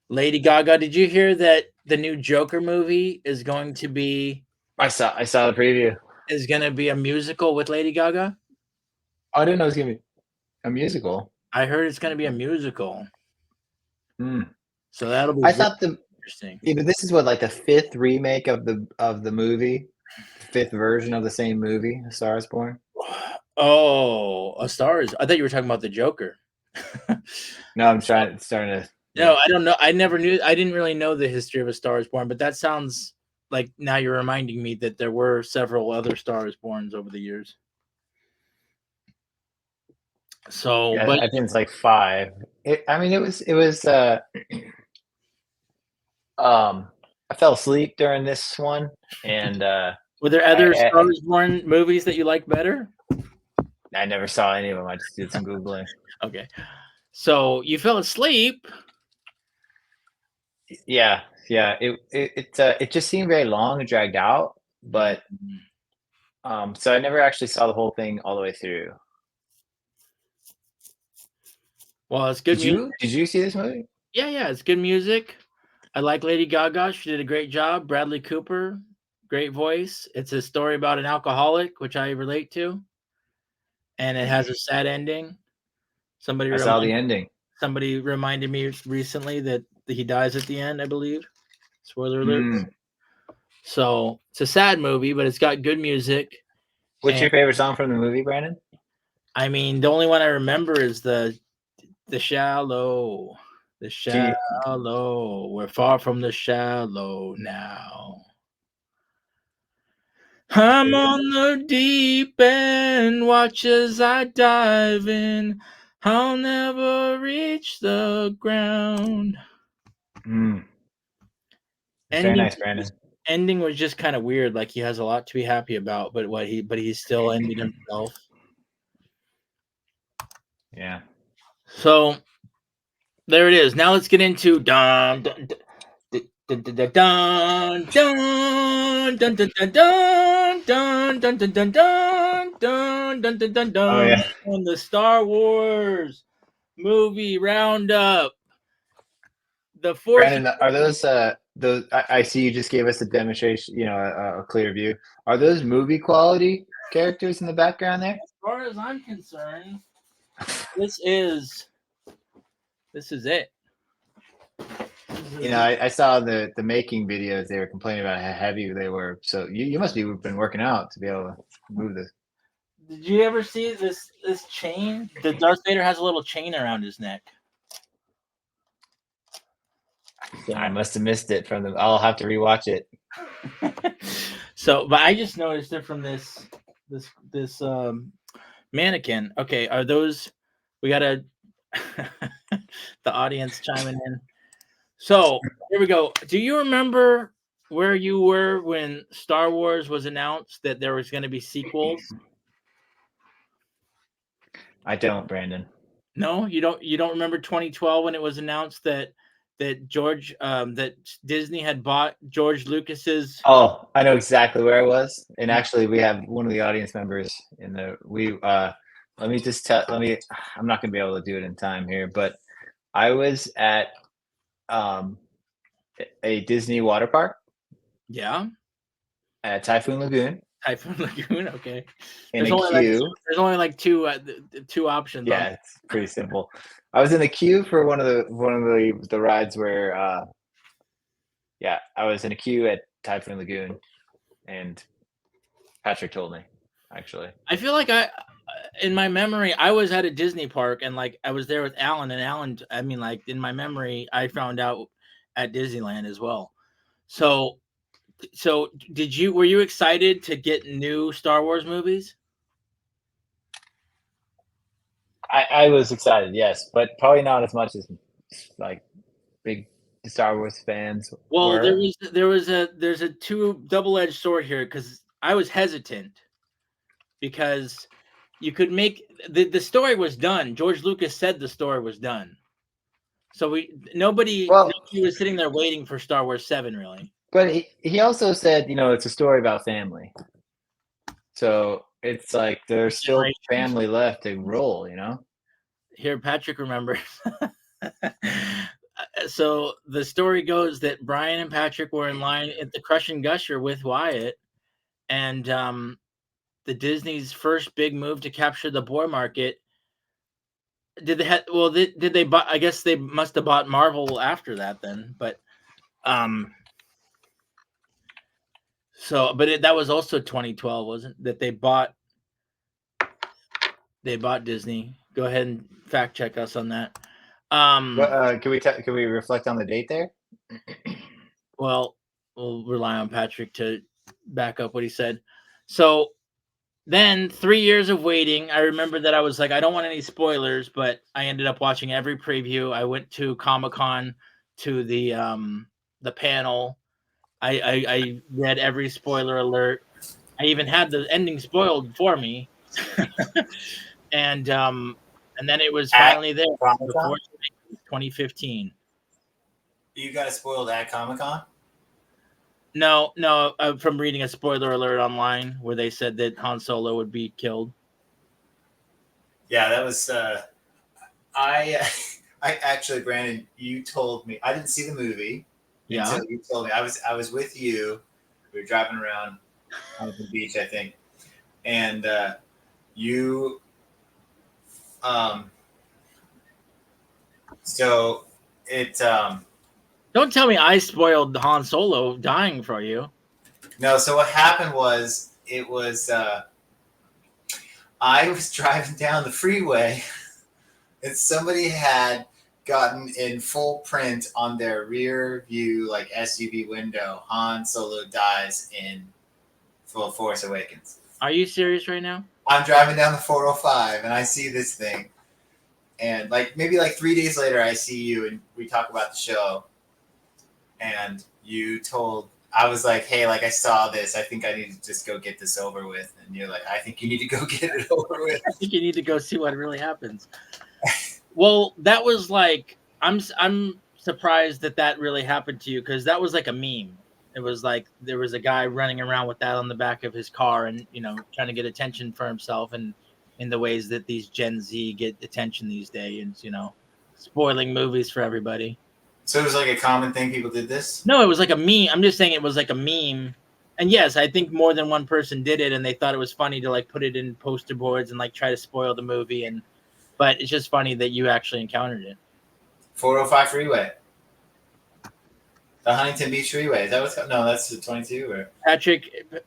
Lady Gaga. Did you hear that the new Joker movie is going to be? I saw the preview. Is going to be a musical with Lady Gaga? Oh, I didn't know it was gonna be a musical. I heard it's going to be a musical. So that'll be. I thought interesting. This is what, like, the 5th remake of the movie, 5th version of the same movie, A Star Is Born. Oh, I thought you were talking about the Joker. No, I'm starting to. No, I don't know. I didn't really know the history of A Star Is Born, but that sounds like now you're reminding me that there were several other Star Is Borns over the years. So, Yeah, but I think it's like 5. It was. I fell asleep during this one, and were there other Star Is Born movies that you like better? I never saw any of them. I just did some Googling. Okay, so you fell asleep. Yeah. It just seemed very long and dragged out, but so I never actually saw the whole thing all the way through. Well, it's good. Did you see this movie? Yeah, it's good music. I like Lady Gaga. She did a great job. Bradley Cooper, great voice. It's a story about an alcoholic, which I relate to, and it has a sad ending. I saw the ending. Somebody reminded me recently that he dies at the end, I believe. Spoiler alert. So it's a sad movie, but it's got good music. What's your favorite song from the movie, Brandon? I mean, the only one I remember is the shallow. The shallow. We're far from the shallow now. I'm on the deep end. Watch as I dive in. I'll never reach the ground. Very nice, Brandon. Ending was just kind of weird. Like, he has a lot to be happy about, but he still ended himself. Yeah. So there it is. Now let's get into Dun dun dun dun dun dun dun dun dun dun dun dun dun dun dun dun dun Oh dun yeah, on the Star Wars movie roundup. The fourth. Brandon, are those? I see you just gave us a demonstration. You know, a clear view. Are those movie quality characters in the background there? As far as I'm concerned, this is it. You know, I saw the making videos. They were complaining about how heavy they were. So you must be been working out to be able to move this. Did you ever see this chain? The Darth Vader has a little chain around his neck. I must have missed it from the. I'll have to rewatch it. So, but I just noticed it from this mannequin. Okay, are those? We gotta the audience chiming in. So here we go. Do you remember where you were when Star Wars was announced that there was going to be sequels? I don't, Brandon. No, you don't. You don't remember 2012 when it was announced that that Disney had bought George Lucas's. Oh, I know exactly where I was. And actually, we have one of the audience members in the. Let me just tell. I'm not going to be able to do it in time here, but I was at a Disney water park. Yeah. At Typhoon Lagoon. Typhoon Lagoon. Okay. In a queue. There's only like two options. Yeah, it's pretty simple. I was in the queue for one of the rides where, I was in a queue at Typhoon Lagoon, and Patrick told me. Actually, I feel like in my memory, I was at a Disney park and like I was there with Alan, and Alan. I mean, like in my memory, I found out at Disneyland as well. So were you excited to get new Star Wars movies? I was excited, yes, but probably not as much as like big Star Wars fans. Well, were. there's a double-edged sword here because I was hesitant because you could make the story was done. George Lucas said the story was done. So nobody was sitting there waiting for Star Wars 7 really. But he also said, it's a story about family. So it's like there's still family left to roll, Here, Patrick remembers. So the story goes that Brian and Patrick were in line at the Crush and Gusher with Wyatt, and the Disney's first big move to capture the boy market. Did they buy? I guess they must have bought Marvel after that then, but that was also 2012, wasn't that they bought Disney? Go ahead and fact check us on that. Can we reflect on the date there? Well, we'll rely on Patrick to back up what he said. So then 3 years of waiting, I remember that I was like, I don't want any spoilers, but I ended up watching every preview. I went to Comic-Con to the panel. I read every spoiler alert. I even had the ending spoiled for me. And then it was finally there before 2015. You got it spoiled at Comic-Con? No, from reading a spoiler alert online where they said that Han Solo would be killed. Yeah, that was. I actually, Brandon, you told me I didn't see the movie. Yeah, until you told me. I was with you. We were driving around on the beach, I think, and you. So it. Don't tell me I spoiled Han Solo dying for you. No, so what happened was I was driving down the freeway and somebody had gotten in full print on their rear view, like SUV window, Han Solo dies in Force Awakens. Are you serious right now? I'm driving down the 405 and I see this thing. And maybe 3 days later, I see you and we talk about the show. And I was like, hey, I saw this. I think I need to just go get this over with. And you're like, I think you need to go get it over with. I think you need to go see what really happens. Well, that was I'm surprised that really happened to you, because that was like a meme. It was like there was a guy running around with that on the back of his car, and trying to get attention for himself, and in the ways that these Gen Z get attention these days, spoiling movies for everybody. So it was like a common thing. People did this. No, it was like a meme. I'm just saying it was like a meme. And yes, I think more than one person did it, and they thought it was funny to like put it in poster boards and like try to spoil the movie. But it's just funny that you actually encountered it. 405 freeway. The Huntington Beach Freeway. Is that what's called? No, that's the 22. Or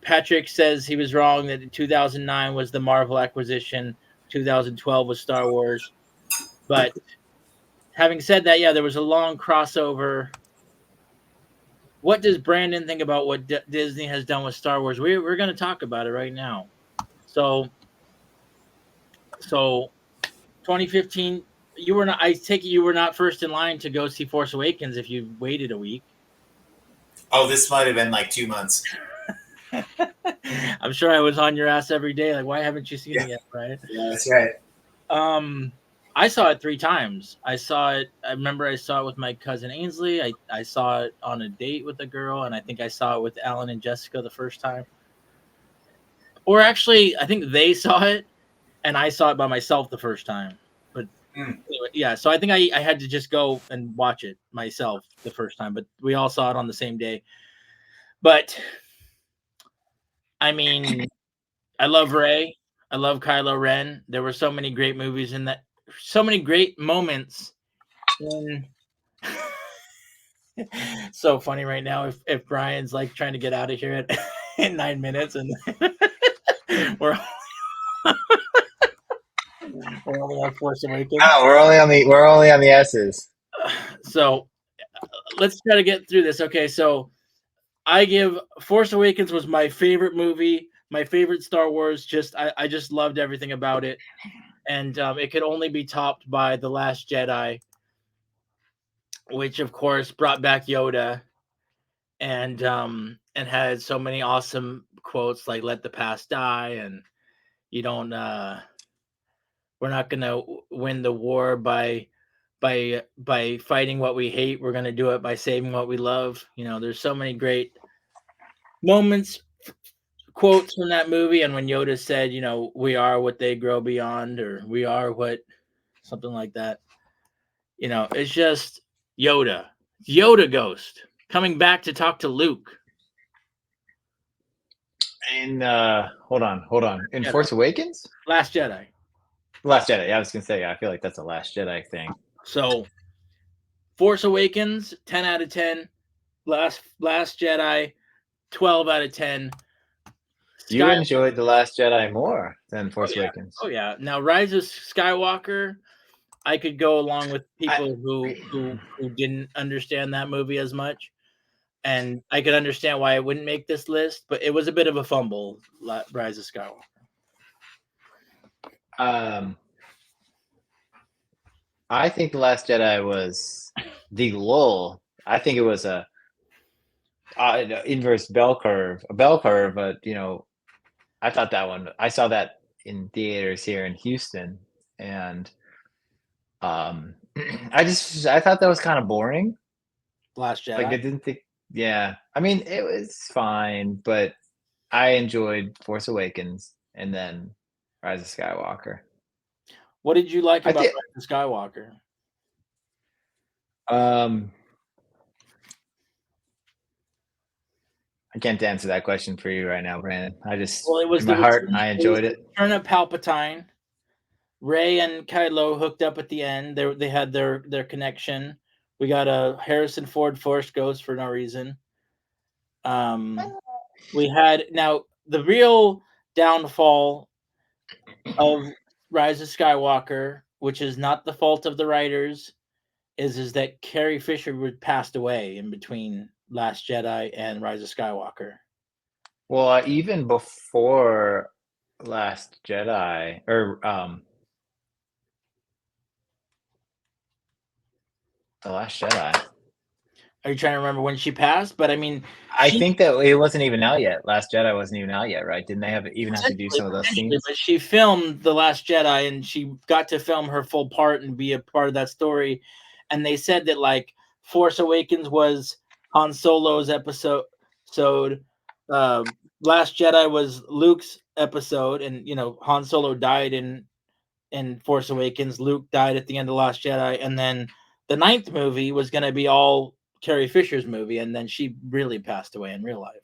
Patrick says he was wrong, that 2009 was the Marvel acquisition, 2012 was Star Wars. But having said that, yeah, there was a long crossover. What does Brandon think about what Disney has done with Star Wars? We're going to talk about it right now. So 2015, you were not. I take it you were not first in line to go see Force Awakens if you waited a week. Oh, this might have been like 2 months. I'm sure I was on your ass every day. Like, why haven't you seen it yet? Right? Yeah, that's right. I saw it 3 times. I remember I saw it with my cousin Ainsley. I saw it on a date with a girl, and I think I saw it with Alan and Jessica the first time. Or actually, I think they saw it, and I saw it by myself the first time. But anyway, yeah, so I think I had to just go and watch it myself the first time. But we all saw it on the same day. But, I mean, I love Rey. I love Kylo Ren. There were so many great movies in that. So many great moments in so funny right now if Brian's like trying to get out of here in 9 minutes, and we're only on Force Awakens. No, we're only on the S's. So let's try to get through this. Okay, so I give Force Awakens was my favorite movie, my favorite Star Wars. I just loved everything about it. And it could only be topped by The Last Jedi, which of course brought back Yoda, and had so many awesome quotes like "Let the past die," and you don't. We're not gonna win the war by fighting what we hate. We're gonna do it by saving what we love. There's so many great moments. Quotes from that movie, and when Yoda said, we are what they grow beyond, or we are what, something like that. It's just Yoda Ghost coming back to talk to Luke. And hold on. In Force Awakens? Last Jedi. Last Jedi. Yeah, I was gonna say, I feel like that's a Last Jedi thing. So Force Awakens, 10 out of 10. Last Jedi, 12 out of 10. You enjoyed The Last Jedi more than Force Awakens. Oh yeah. Now Rise of Skywalker, I could go along with people who didn't understand that movie as much, and I could understand why it wouldn't make this list. But it was a bit of a fumble. Rise of Skywalker. I think The Last Jedi was the lull. I think it was a inverse bell curve, but I thought that one. I saw that in theaters here in Houston, and I thought that was kind of boring. Last Jedi. Like, I didn't think. Yeah, I mean, it was fine, but I enjoyed Force Awakens and then Rise of Skywalker. What did you like about Rise of Skywalker? I can't answer that question for you right now, Brandon. It was in my heart, I enjoyed it. Return of Palpatine. Rey and Kylo hooked up at the end. They had their connection. We got a Harrison Ford Force Ghost for no reason. We had now the real downfall of Rise of Skywalker, which is not the fault of the writers, is that Carrie Fisher passed away in between Last Jedi and Rise of Skywalker. Well, even before Last Jedi, or The Last Jedi. Are you trying to remember when she passed? But I mean, I think that it wasn't even out yet. Last Jedi wasn't even out yet, right? Didn't they have to do some of those scenes? But she filmed The Last Jedi, and she got to film her full part and be a part of that story. And they said that like Force Awakens was Han Solo's episode. Last Jedi was Luke's episode, and Han Solo died in Force Awakens. Luke died at the end of Last Jedi, and then the 9th movie was going to be all Carrie Fisher's movie, and then she really passed away in real life.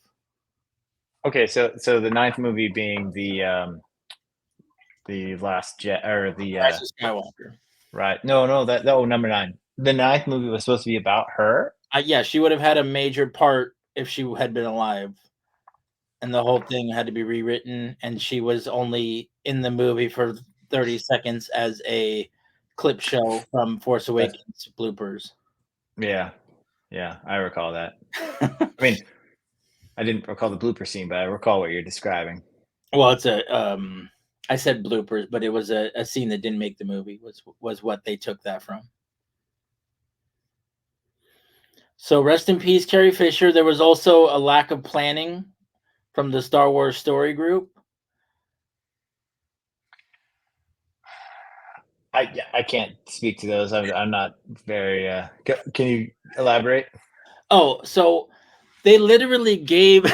Okay, so the 9th movie being the Last Jet or the Rise of Skywalker. Right? No, number 9. The 9th movie was supposed to be about her. Yeah, she would have had a major part if she had been alive, and the whole thing had to be rewritten, and she was only in the movie for 30 seconds as a clip show from Force Awakens bloopers. Yeah, I recall that. I mean, I didn't recall the blooper scene, but I recall what you're describing. Well, it's I said bloopers, but it was a scene that didn't make the movie. Was what they took that from. So rest in peace, Carrie Fisher. There was also a lack of planning from the Star Wars story group. I can't speak to those. I'm not very. Can you elaborate? Oh, so they literally gave.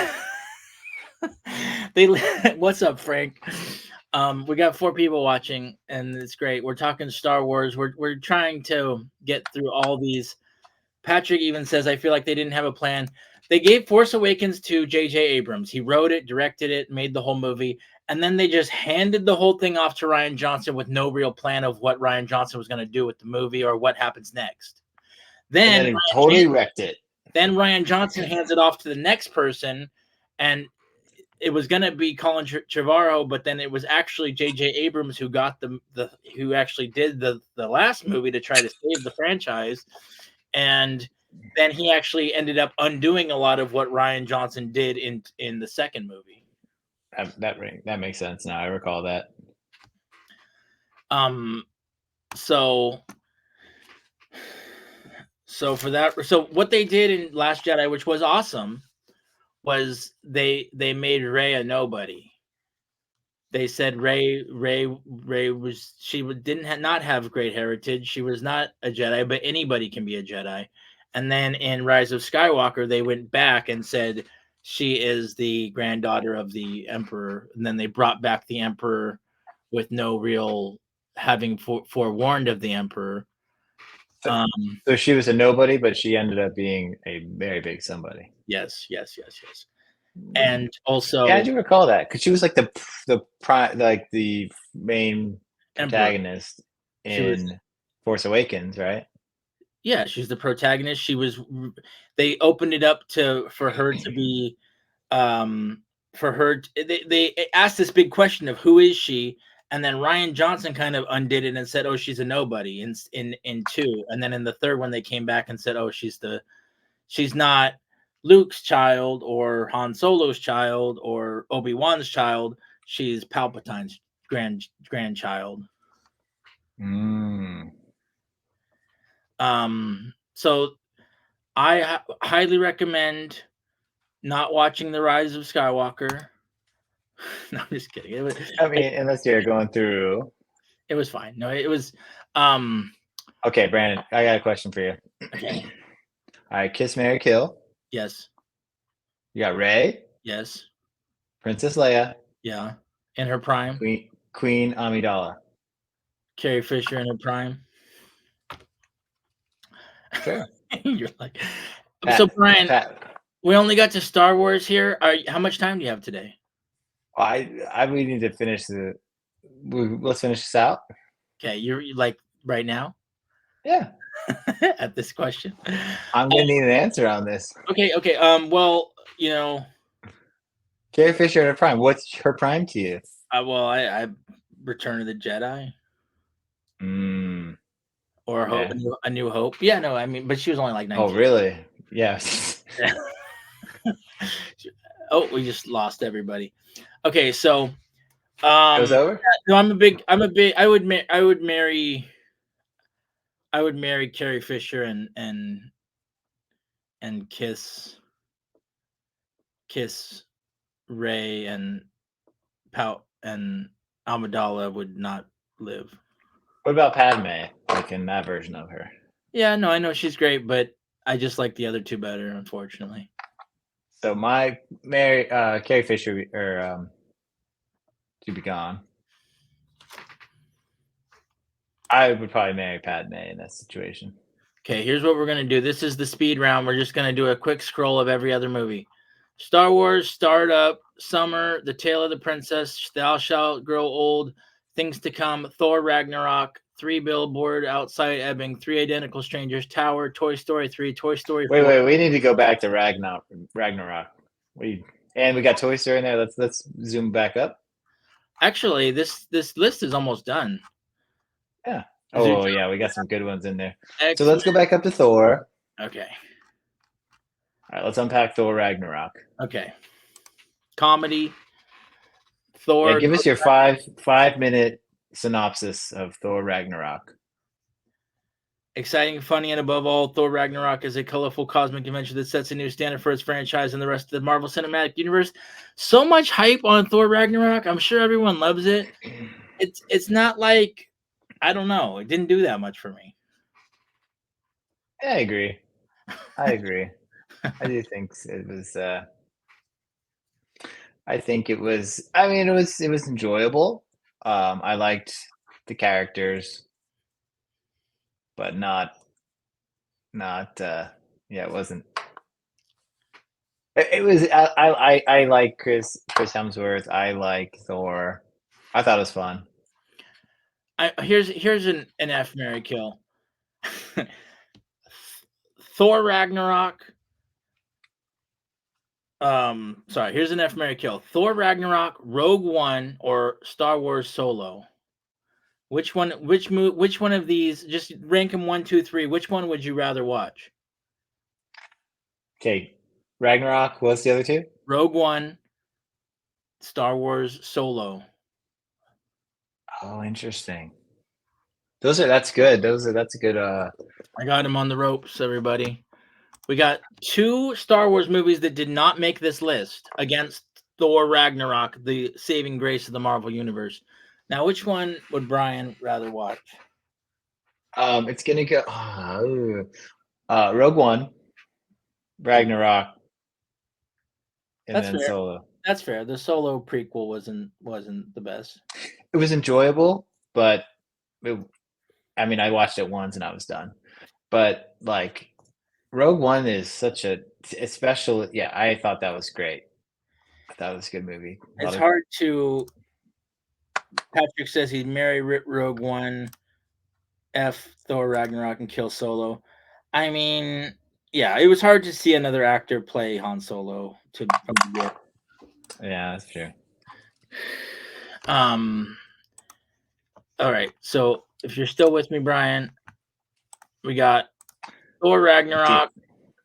What's up, Frank? We got 4 people watching, and it's great. We're talking Star Wars. We're trying to get through all these. Patrick even says, I feel like they didn't have a plan. They gave Force Awakens to J.J. Abrams. He wrote it, directed it, made the whole movie. And then they just handed the whole thing off to Rian Johnson with no real plan of what Rian Johnson was going to do with the movie or what happens next. Then he totally wrecked it. Then Rian Johnson hands it off to the next person, and it was going to be Colin Trevorrow, but then it was actually J.J. Abrams who got who actually did the last movie to try to save the franchise. And then he actually ended up undoing a lot of what Rian Johnson did in the second movie. That makes sense now. I recall that. So for that, so what they did in Last Jedi, which was awesome, was they made Rey a nobody. They said Rey was not have great heritage. She was not a Jedi, but anybody can be a Jedi. And then in Rise of Skywalker, they went back and said she is the granddaughter of the Emperor. And then they brought back the Emperor with no real having forewarned of the Emperor. So she was a nobody, but she ended up being a very big somebody. Yes. And also, yeah, I do recall that because she was like the main protagonist in Force Awakens, right? Yeah, she's the protagonist. They opened it up for her to be, they asked this big question of who is she, and then Rian Johnson kind of undid it and said, "Oh, she's a nobody." In 2, and then in the 3rd one, they came back and said, "Oh, she's not Luke's child or Han Solo's child or Obi-Wan's child. She's Palpatine's grandchild." So I highly recommend not watching The Rise of Skywalker. No, I'm just kidding. Unless you're going through. It was fine. No, it was. Okay, Brandon, I got a question for you. Okay. All right, Kiss, Marry, Kill. Yes. You got Rey. Yes. Princess Leia. Yeah. In her prime. Queen Amidala. Carrie Fisher in her prime. Sure. You're like, so Brian, we only got to Star Wars here. How much time do you have today? We need to finish let's finish this out. Okay, you're like right now? Yeah. At this question, I'm gonna need an answer on this. Okay. Well, Carrie Fisher in her prime. What's her prime to you? I Return of the Jedi. Or Hope, A New Hope. Yeah, no, but she was only like 19. Oh, really? Yes. Oh, we just lost everybody. Okay, so it was over? No, I would marry Carrie Fisher and kiss Rey, and Amidala would not live. What about Padme? Like in that version of her? Yeah, no, I know she's great, but I just like the other two better, unfortunately. So my Carrie Fisher or to be gone. I would probably marry Padme in that situation. Okay, here's what we're gonna do. This is the speed round. We're just gonna do a quick scroll of every other movie. Star Wars, Startup, Summer, The Tale of the Princess, Thou Shalt Grow Old, Things to Come, Thor Ragnarok, Three Billboard Outside Ebbing, Three Identical Strangers, Tower, Toy Story 3, Toy Story 4. Wait, we need to go back to Ragnarok. And we got Toy Story in there. Let's zoom back up. Actually, this list is almost done. Yeah. Oh yeah, we got some good ones in there. X-Men. So let's go back up to Thor. Okay. All right, let's unpack Thor Ragnarok. Okay. Comedy. Thor. Yeah, give us your 5-minute synopsis of Thor Ragnarok. Exciting, funny, and above all, Thor Ragnarok is a colorful cosmic adventure that sets a new standard for its franchise and the rest of the Marvel Cinematic Universe. So much hype on Thor Ragnarok. I'm sure everyone loves it. It's not like, I don't know. It didn't do that much for me. Yeah, I agree. I do think it was. I think it was. I mean, it was enjoyable. I liked the characters, but not. Yeah, it wasn't. It was. I like Chris Hemsworth. I like Thor. I thought it was fun. Here's an F, Marry, Kill. Thor Ragnarok. Sorry, here's an F, Marry, Kill. Thor Ragnarok, Rogue One, or Star Wars Solo. Which one of these? Just rank them 1, 2, 3. Which one would you rather watch? Okay, Ragnarok. What's the other two? Rogue One, Star Wars Solo. Oh, interesting. That's good. That's a good. I got him on the ropes, everybody. We got 2 Star Wars movies that did not make this list against Thor Ragnarok, the saving grace of the Marvel Universe. Now, which one would Brian rather watch? It's gonna go. Rogue One, Ragnarok, and That's then fair. Solo. That's fair. The Solo prequel wasn't the best. It was enjoyable, but I mean, I watched it once and I was done. But like, Rogue One is such a special. Yeah, I thought that was great. I thought it was a good movie. It's hard to. Patrick says he'd marry Rogue One, F Thor Ragnarok, and kill Solo. I mean, yeah, it was hard to see another actor play Han Solo from the get. Yeah, that's true. All right, so if you're still with me, Brian, we got Thor Ragnarok,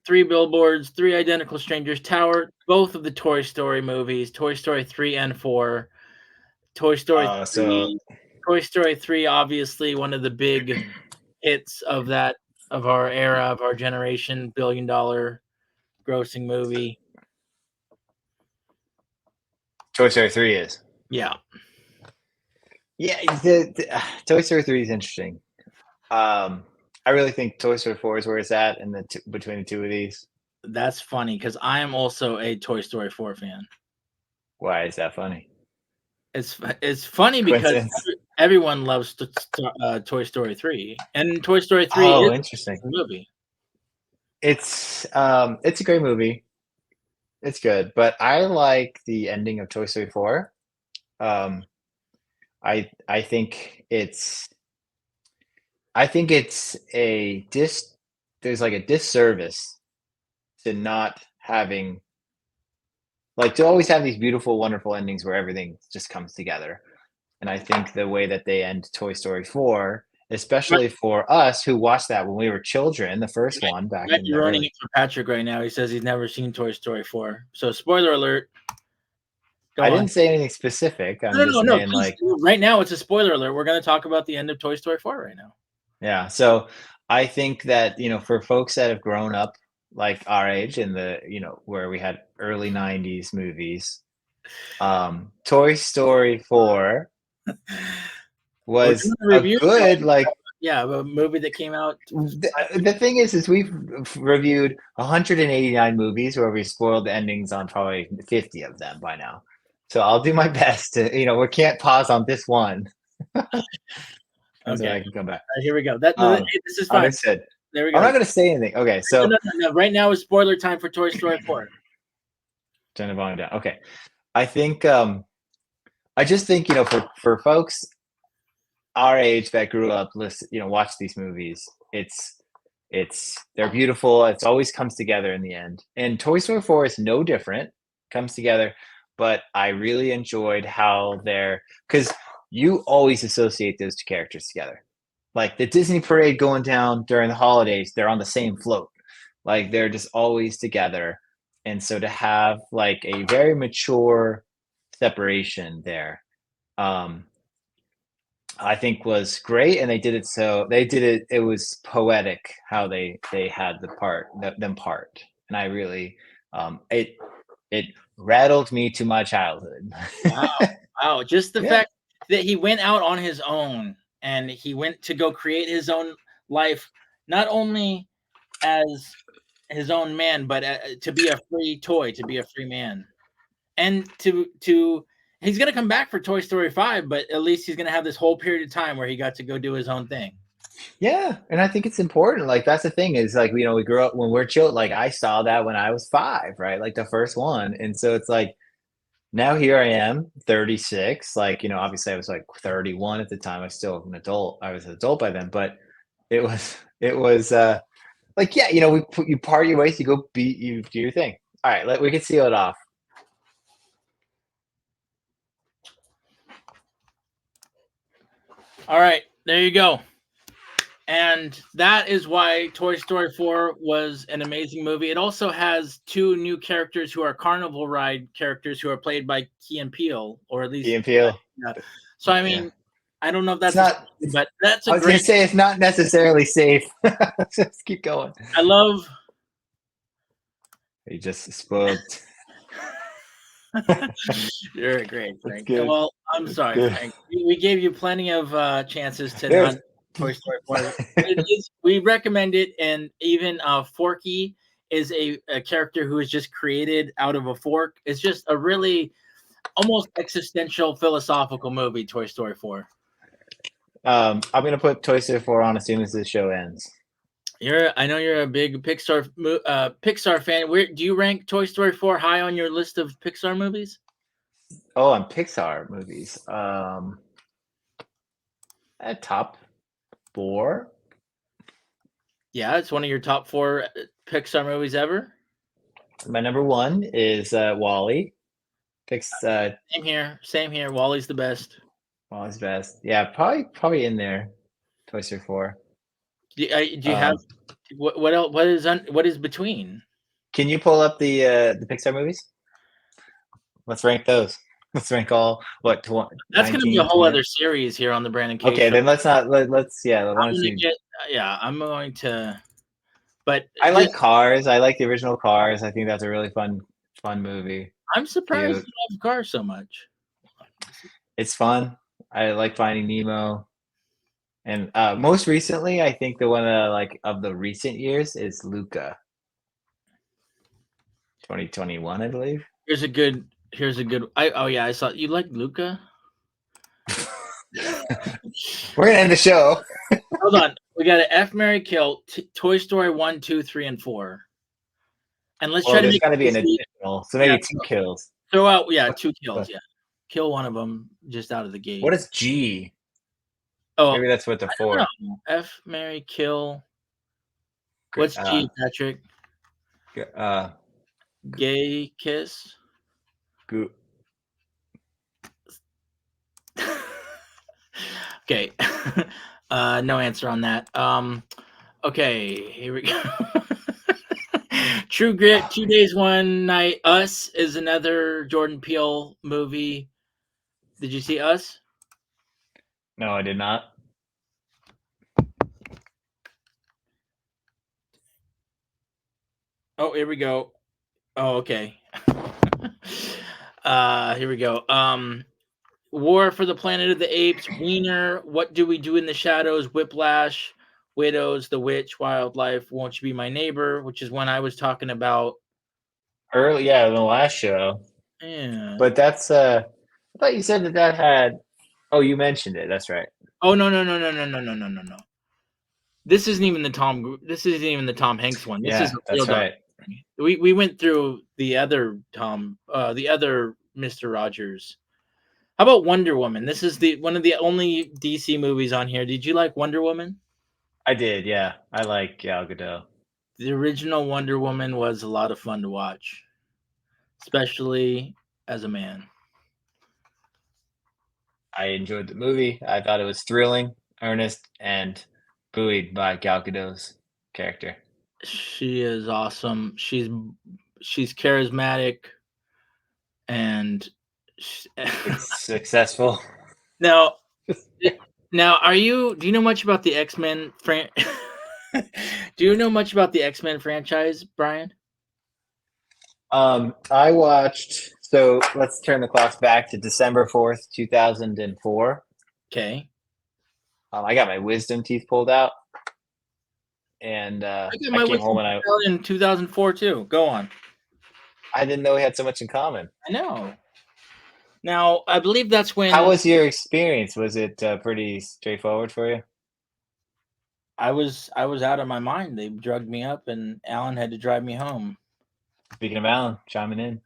3 Billboards, 3 Identical Strangers, Tower, both of the Toy Story movies, Toy Story 3 and 4, Toy Story 3, Toy Story 3, obviously one of the big hits of our era, of our generation, $1 billion grossing movie. Toy Story 3 is. Yeah. Yeah, the Toy Story 3 is interesting. I really think Toy Story 4 is where it's at in between the two of these. That's funny because I am also a Toy Story 4 fan. Why is that funny? It's funny because everyone loves Toy Story 3, and Toy Story 3 is interesting a movie. It's a great movie. It's good, but I like the ending of Toy Story 4. I think it's there's like a disservice to not having, like, to always have these beautiful, wonderful endings where everything just comes together. And I think the way that they end Toy Story 4, especially for us who watched that when we were children, the first one back in You're running it for Patrick right now. He says he's never seen Toy Story 4. So spoiler alert. I didn't say anything specific. I'm just saying, like, right now it's a spoiler alert. We're going to talk about the end of Toy Story 4 right now. Yeah. So I think that, for folks that have grown up like our age in the, where we had early 90s movies, Toy Story 4 was a good, like, a movie that came out. The thing is we've reviewed 189 movies where we spoiled the endings on probably 50 of them by now. So I'll do my best to, we can't pause on this one. So I can come back. Here we go. This is fine. Understood. There we go. I'm not going to say anything. Okay, so no. Right now is spoiler time for Toy Story 4. Turn the volume down. Okay, I think I just think for folks our age that grew up, watch these movies. They're beautiful. It's always comes together in the end. And Toy Story 4 is no different. Comes together, but I really enjoyed how because you always associate those two characters together. Like the Disney parade going down during the holidays, they're on the same float. Like they're just always together. And so to have like a very mature separation there, I think was great. And they did it. It was poetic how they had them part. And I really, it rattled me to my childhood. Wow. Just the fact that he went out on his own and he went to go create his own life, not only as his own man, but to be a free toy, to be a free man. And he's going to come back for Toy Story 5, but at least he's going to have this whole period of time where he got to go do his own thing. Yeah. And I think it's important. Like, that's the thing is like, we grew up when we're children. Like I saw that when I was 5, right? Like the first one. And so it's like, now here I am, 36. Like, obviously I was like 31 at the time. I was still an adult. I was an adult by then, but it was like, yeah, you part your ways, you go you do your thing. All right, we can seal it off. All right, there you go. And that is why Toy Story 4 was an amazing movie. It also has 2 new characters who are Carnival Ride characters who are played by Key and Peele, or at least Key and Peele. Yeah. So I mean, I don't know if that's not, but that's I was going to say it's not necessarily safe. Just keep going. I love. You just spoiled. You're great, Frank. Well, I'm sorry, Frank. We gave you plenty of chances to not Toy Story 4. We recommend it, and even Forky is a character who is just created out of a fork. It's just a really almost existential, philosophical movie, Toy Story 4. I'm going to put Toy Story 4 on as soon as the show ends. I know you're a big Pixar fan. Where do you rank Toy Story 4 high on your list of Pixar movies? Oh, on Pixar movies. At top 4. Yeah, it's one of your top 4 Pixar movies ever. My number 1 is WALL-E. Same here. WALL-E's the best. WALL-E's best. Yeah, probably in there. Toy Story 4. Do you have what else? What is between? Can you pull up the Pixar movies? Let's rank those. Let's rank all That's going to be a whole other series here on the Brandon K. Okay, show. Then let's not. Let's I'm going to. But I like Cars. I like the original Cars. I think that's a really fun movie. I'm surprised you love Cars so much. It's fun. I like Finding Nemo. And most recently, I think the one of the recent years is Luca. 2021, I believe. Here's a good. I saw you like Luca. We're gonna end the show. Hold on, we got an F, Marry, Kill, Toy Story 1, 2, 3, and 4. And let's try to make. There's got to be an additional, so maybe 2 kills. Throw out, 2 kills. Yeah, kill one of them just out of the gate. What is G? Oh, maybe that's what the 4. F, Marry, Kill. What's G, Patrick? Gay kiss. Good. Okay. No answer on that. Okay, here we go. True Grit, 2 Days, 1 Night. Us is another Jordan Peele movie. Did you see Us? No, I did not. Oh, here we go. Oh, okay. Here we go. War for the Planet of the Apes, Wiener, What Do We Do in the Shadows, Whiplash, Widows, The Witch, Wildlife, Won't You Be My Neighbor, which is one I was talking about. Early, yeah, the last show. Yeah. But that's I thought you said that had. Oh, you mentioned it. That's right. Oh no. This isn't even the Tom Hanks one. This is Yeah, a real that's right. We went through the other the other Mr. Rogers. How about Wonder Woman? This is one of the only DC movies on here. Did you like Wonder Woman? I did. Yeah, I like Gal Gadot. The original Wonder Woman was a lot of fun to watch, especially as a man. I enjoyed the movie. I thought it was thrilling, earnest, and buoyed by Gal Gadot's character. She is awesome. She's charismatic and Successful. now now do you know much about the X-Men do you know much about the X-Men franchise, Brian? I watched. So let's turn the clocks back to December 4th, 2004. Okay. I got my wisdom teeth pulled out, and I got I my came home and out in 2004 too. Go on. I didn't know we had so much in common. I know. Now, I believe that's when How was your experience? Was it pretty straightforward for you? I was out of my mind. They drugged me up and Alan had to drive me home. Speaking of Alan, chiming in.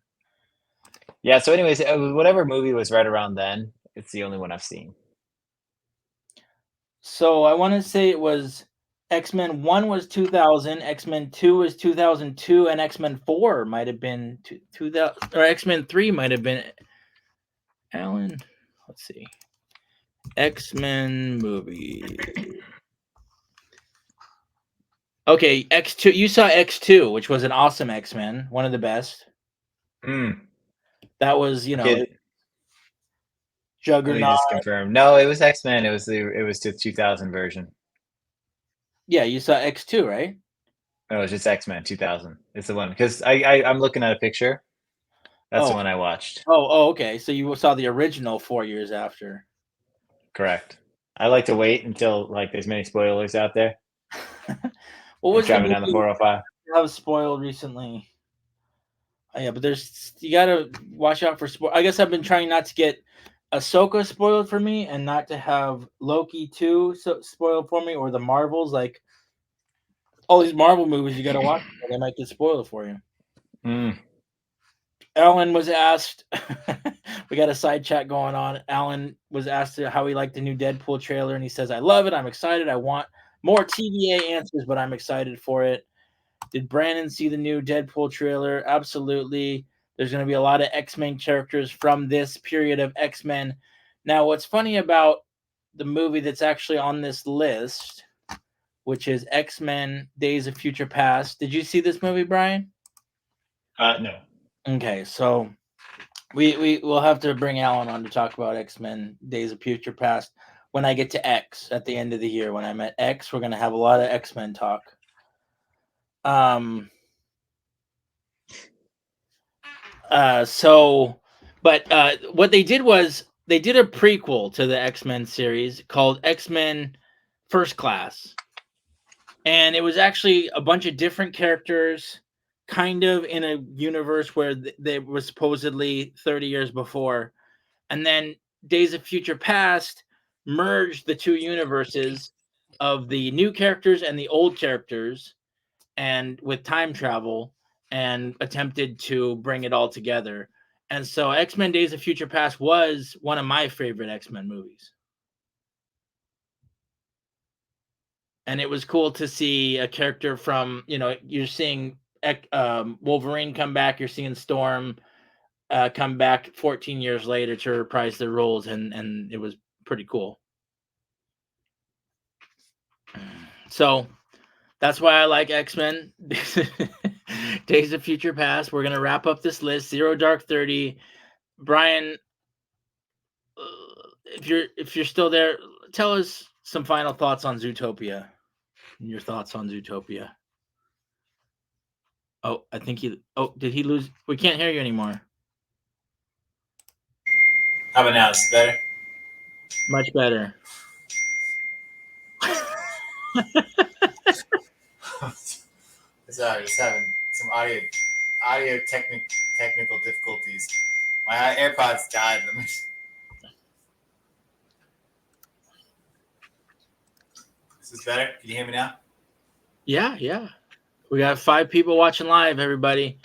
Yeah. So, anyways, whatever movie was right around then, it's the only one I've seen. So I want to say it was X-Men 1 was 2000, X-Men 2 was 2002, and X-Men 4 might have been 2000, or X-Men 3 might have been Alan. Let's see. X-Men movie. Okay, X2. You saw X2, which was an awesome X-Men, one of the best. Mm. That was, Let me Juggernaut. just confirm. No, it was X-Men. It was the 2000 version. Yeah, you saw X2, right? No, it was just X-Men 2000. It's the one because I'm looking at a picture. That's the one I watched. Oh, okay. So you saw the original 4 years after. Correct. I like to wait until like there's many spoilers out there. What was driving down the 405? I was spoiled recently. Oh, yeah, but you gotta watch out for spoil. I guess I've been trying not to get Ahsoka spoiled for me, and not to have Loki 2 spoiled for me, or the Marvels. Like all these Marvel movies, you gotta watch. They might get spoiled for you. Mm. Alan was asked. We got a side chat going on. Alan was asked how he liked the new Deadpool trailer, and he says, "I love it. I'm excited. I want more TVA answers, but I'm excited for it." Did Brandon see the new Deadpool trailer? Absolutely. There's going to be a lot of X-Men characters from this period of X-Men. Now, what's funny about the movie that's actually on this list, which is X-Men Days of Future Past. Did you see this movie, Brian? No. Okay, so we'll have to bring Alan on to talk about X-Men Days of Future Past when I get to X at the end of the year. When I'm at X, we're going to have a lot of X-Men talk. What they did was they did a prequel to the X-Men series called X-Men First Class. And it was actually a bunch of different characters kind of in a universe where they were supposedly 30 years before. And then Days of Future Past merged the two universes of the new characters and the old characters, and with time travel, and attempted to bring it all together. And so X-Men Days of Future Past was one of my favorite X-Men movies. And it was cool to see a character from, you're seeing Wolverine come back, you're seeing Storm come back 14 years later to reprise their roles, and it was pretty cool. So that's why I like X-Men Days of Future Past. We're going to wrap up this list. Zero Dark 30. Brian, if you're still there, tell us some final thoughts on Zootopia. Your thoughts on Zootopia. Oh, I think did he lose? We can't hear you anymore. How about now? Is it better? Much better. Sorry, just having some audio technical difficulties. My AirPods died. Is this better? Can you hear me now? Yeah. We got 5 people watching live, everybody.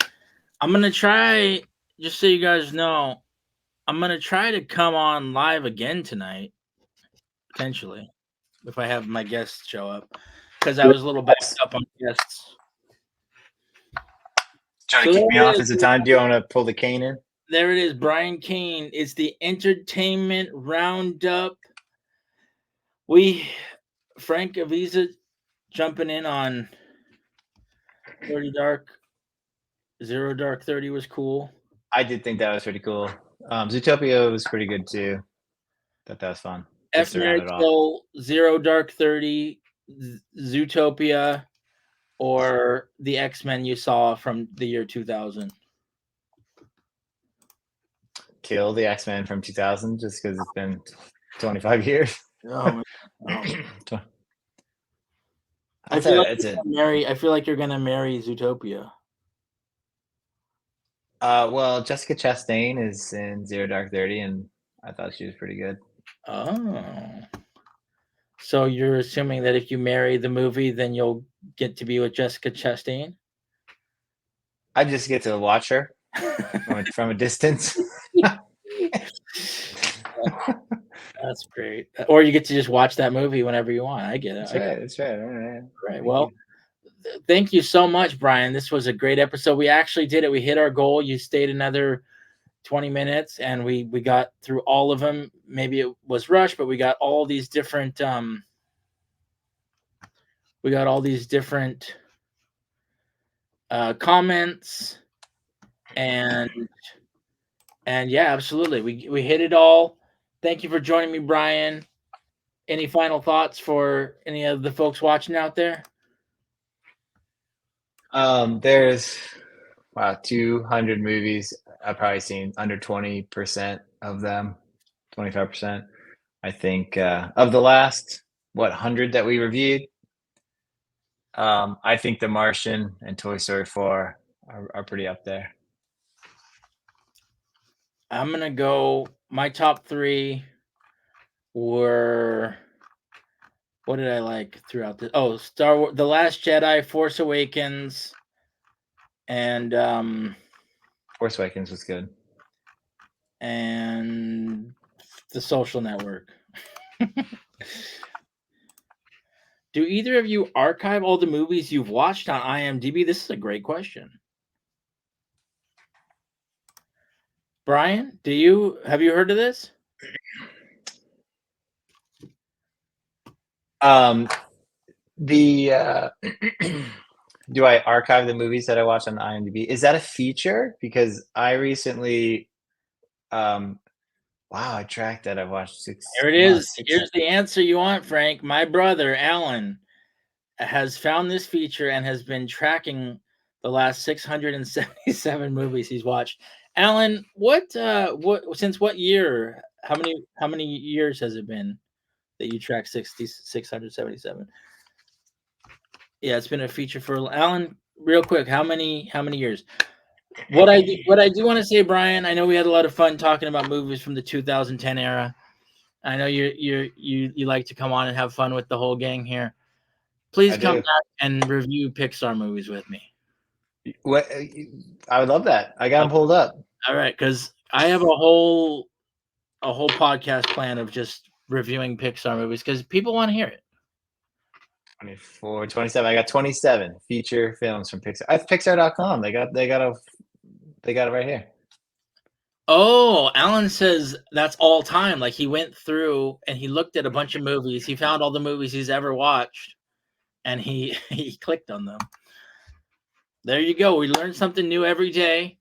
I'm going to try, just so you guys know, I'm going to try to come on live again tonight, potentially, if I have my guests show up, because I was a little backed up on guests. Trying to kick me off. Is the time? Do you want to pull the cane in? There it is. Brian Kane. It's the entertainment roundup. Frank Aviza jumping in on 30 Dark. Zero Dark 30 was cool. I did think that was pretty cool. Zootopia was pretty good too. Thought that was fun. F Nerd Soul, Zero Dark 30, Zootopia, or the X-Men you saw from the year 2000. Kill the X-Men from 2000 just because it's been 25 years. Oh, I feel like you're gonna marry Zootopia. Well, Jessica Chastain is in Zero Dark 30, and I thought she was pretty good. Oh. So you're assuming that if you marry the movie, then you'll get to be with Jessica Chastain? I just get to watch her from a distance. That's great. Or you get to just watch that movie whenever you want. I get it. That's right. All right. Right. Well, thank you so much, Brian. This was a great episode. We actually did it. We hit our goal. You stayed another 20 minutes, and we got through all of them. Maybe it was rushed, but we got all these different comments, and yeah, absolutely. We hit it all. Thank you for joining me, Brian. Any final thoughts for any of the folks watching out there? There's 200 movies. I've probably seen under 20% of them, 25%. I think of the last 100 that we reviewed. I think The Martian and Toy Story 4 are pretty up there. I'm gonna go. My top 3 were. What did I like throughout this? Oh, Star Wars, The Last Jedi, Force Awakens, and Force Awakens was good. And The Social Network. Do either of you archive all the movies you've watched on IMDb? This is a great question. Brian, have you heard of this? Do I archive the movies that I watch on IMDb? Is that a feature? Because I recently, I tracked that. I've watched 6. There it is. Here's the answer you want, Frank. My brother, Alan, has found this feature and has been tracking the last 677 movies he's watched. Alan, since what year? How many years has it been that you track 677? Yeah, it's been a feature for Alan. Real quick, how many years? What I do want to say, Brian, I know we had a lot of fun talking about movies from the 2010 era. I know you like to come on and have fun with the whole gang here. Please come back and review Pixar movies with me. What? I would love that. I got them pulled up. All right, because I have a whole podcast plan of just reviewing Pixar movies because people want to hear it. 24, 27. I got 27 feature films from Pixar. It's Pixar.com. They got it right here. Oh, Alan says that's all time. Like he went through and he looked at a bunch of movies. He found all the movies he's ever watched, and he clicked on them. There you go. We learn something new every day.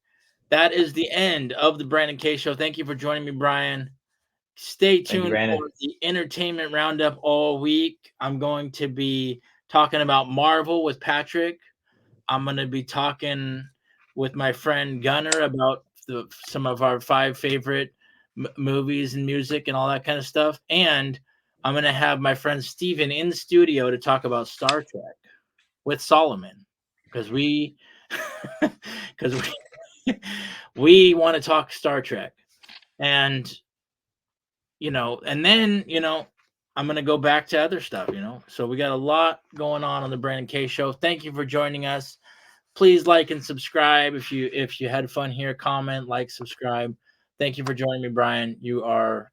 That is the end of the Brandon K Show. Thank you for joining me, Brian. Stay tuned for the entertainment roundup all week. I'm going to be talking about Marvel with Patrick. I'm going to be talking with my friend Gunnar about some of our 5 favorite movies and music and all that kind of stuff. And I'm gonna have my friend Steven in the studio to talk about Star Trek with Solomon, because we because we want to talk Star Trek. And and then I'm gonna go back to other stuff. So we got a lot going on the Brandon K Show. Thank you for joining us. Please like and subscribe if you had fun here. Comment, like, subscribe. Thank you for joining me, Brian. You are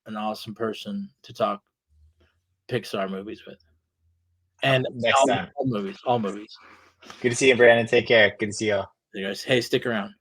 an awesome person to talk Pixar movies with, and Next time. all movies. Good to see you, Brandon. Take care. Good to see you all. Hey, stick around.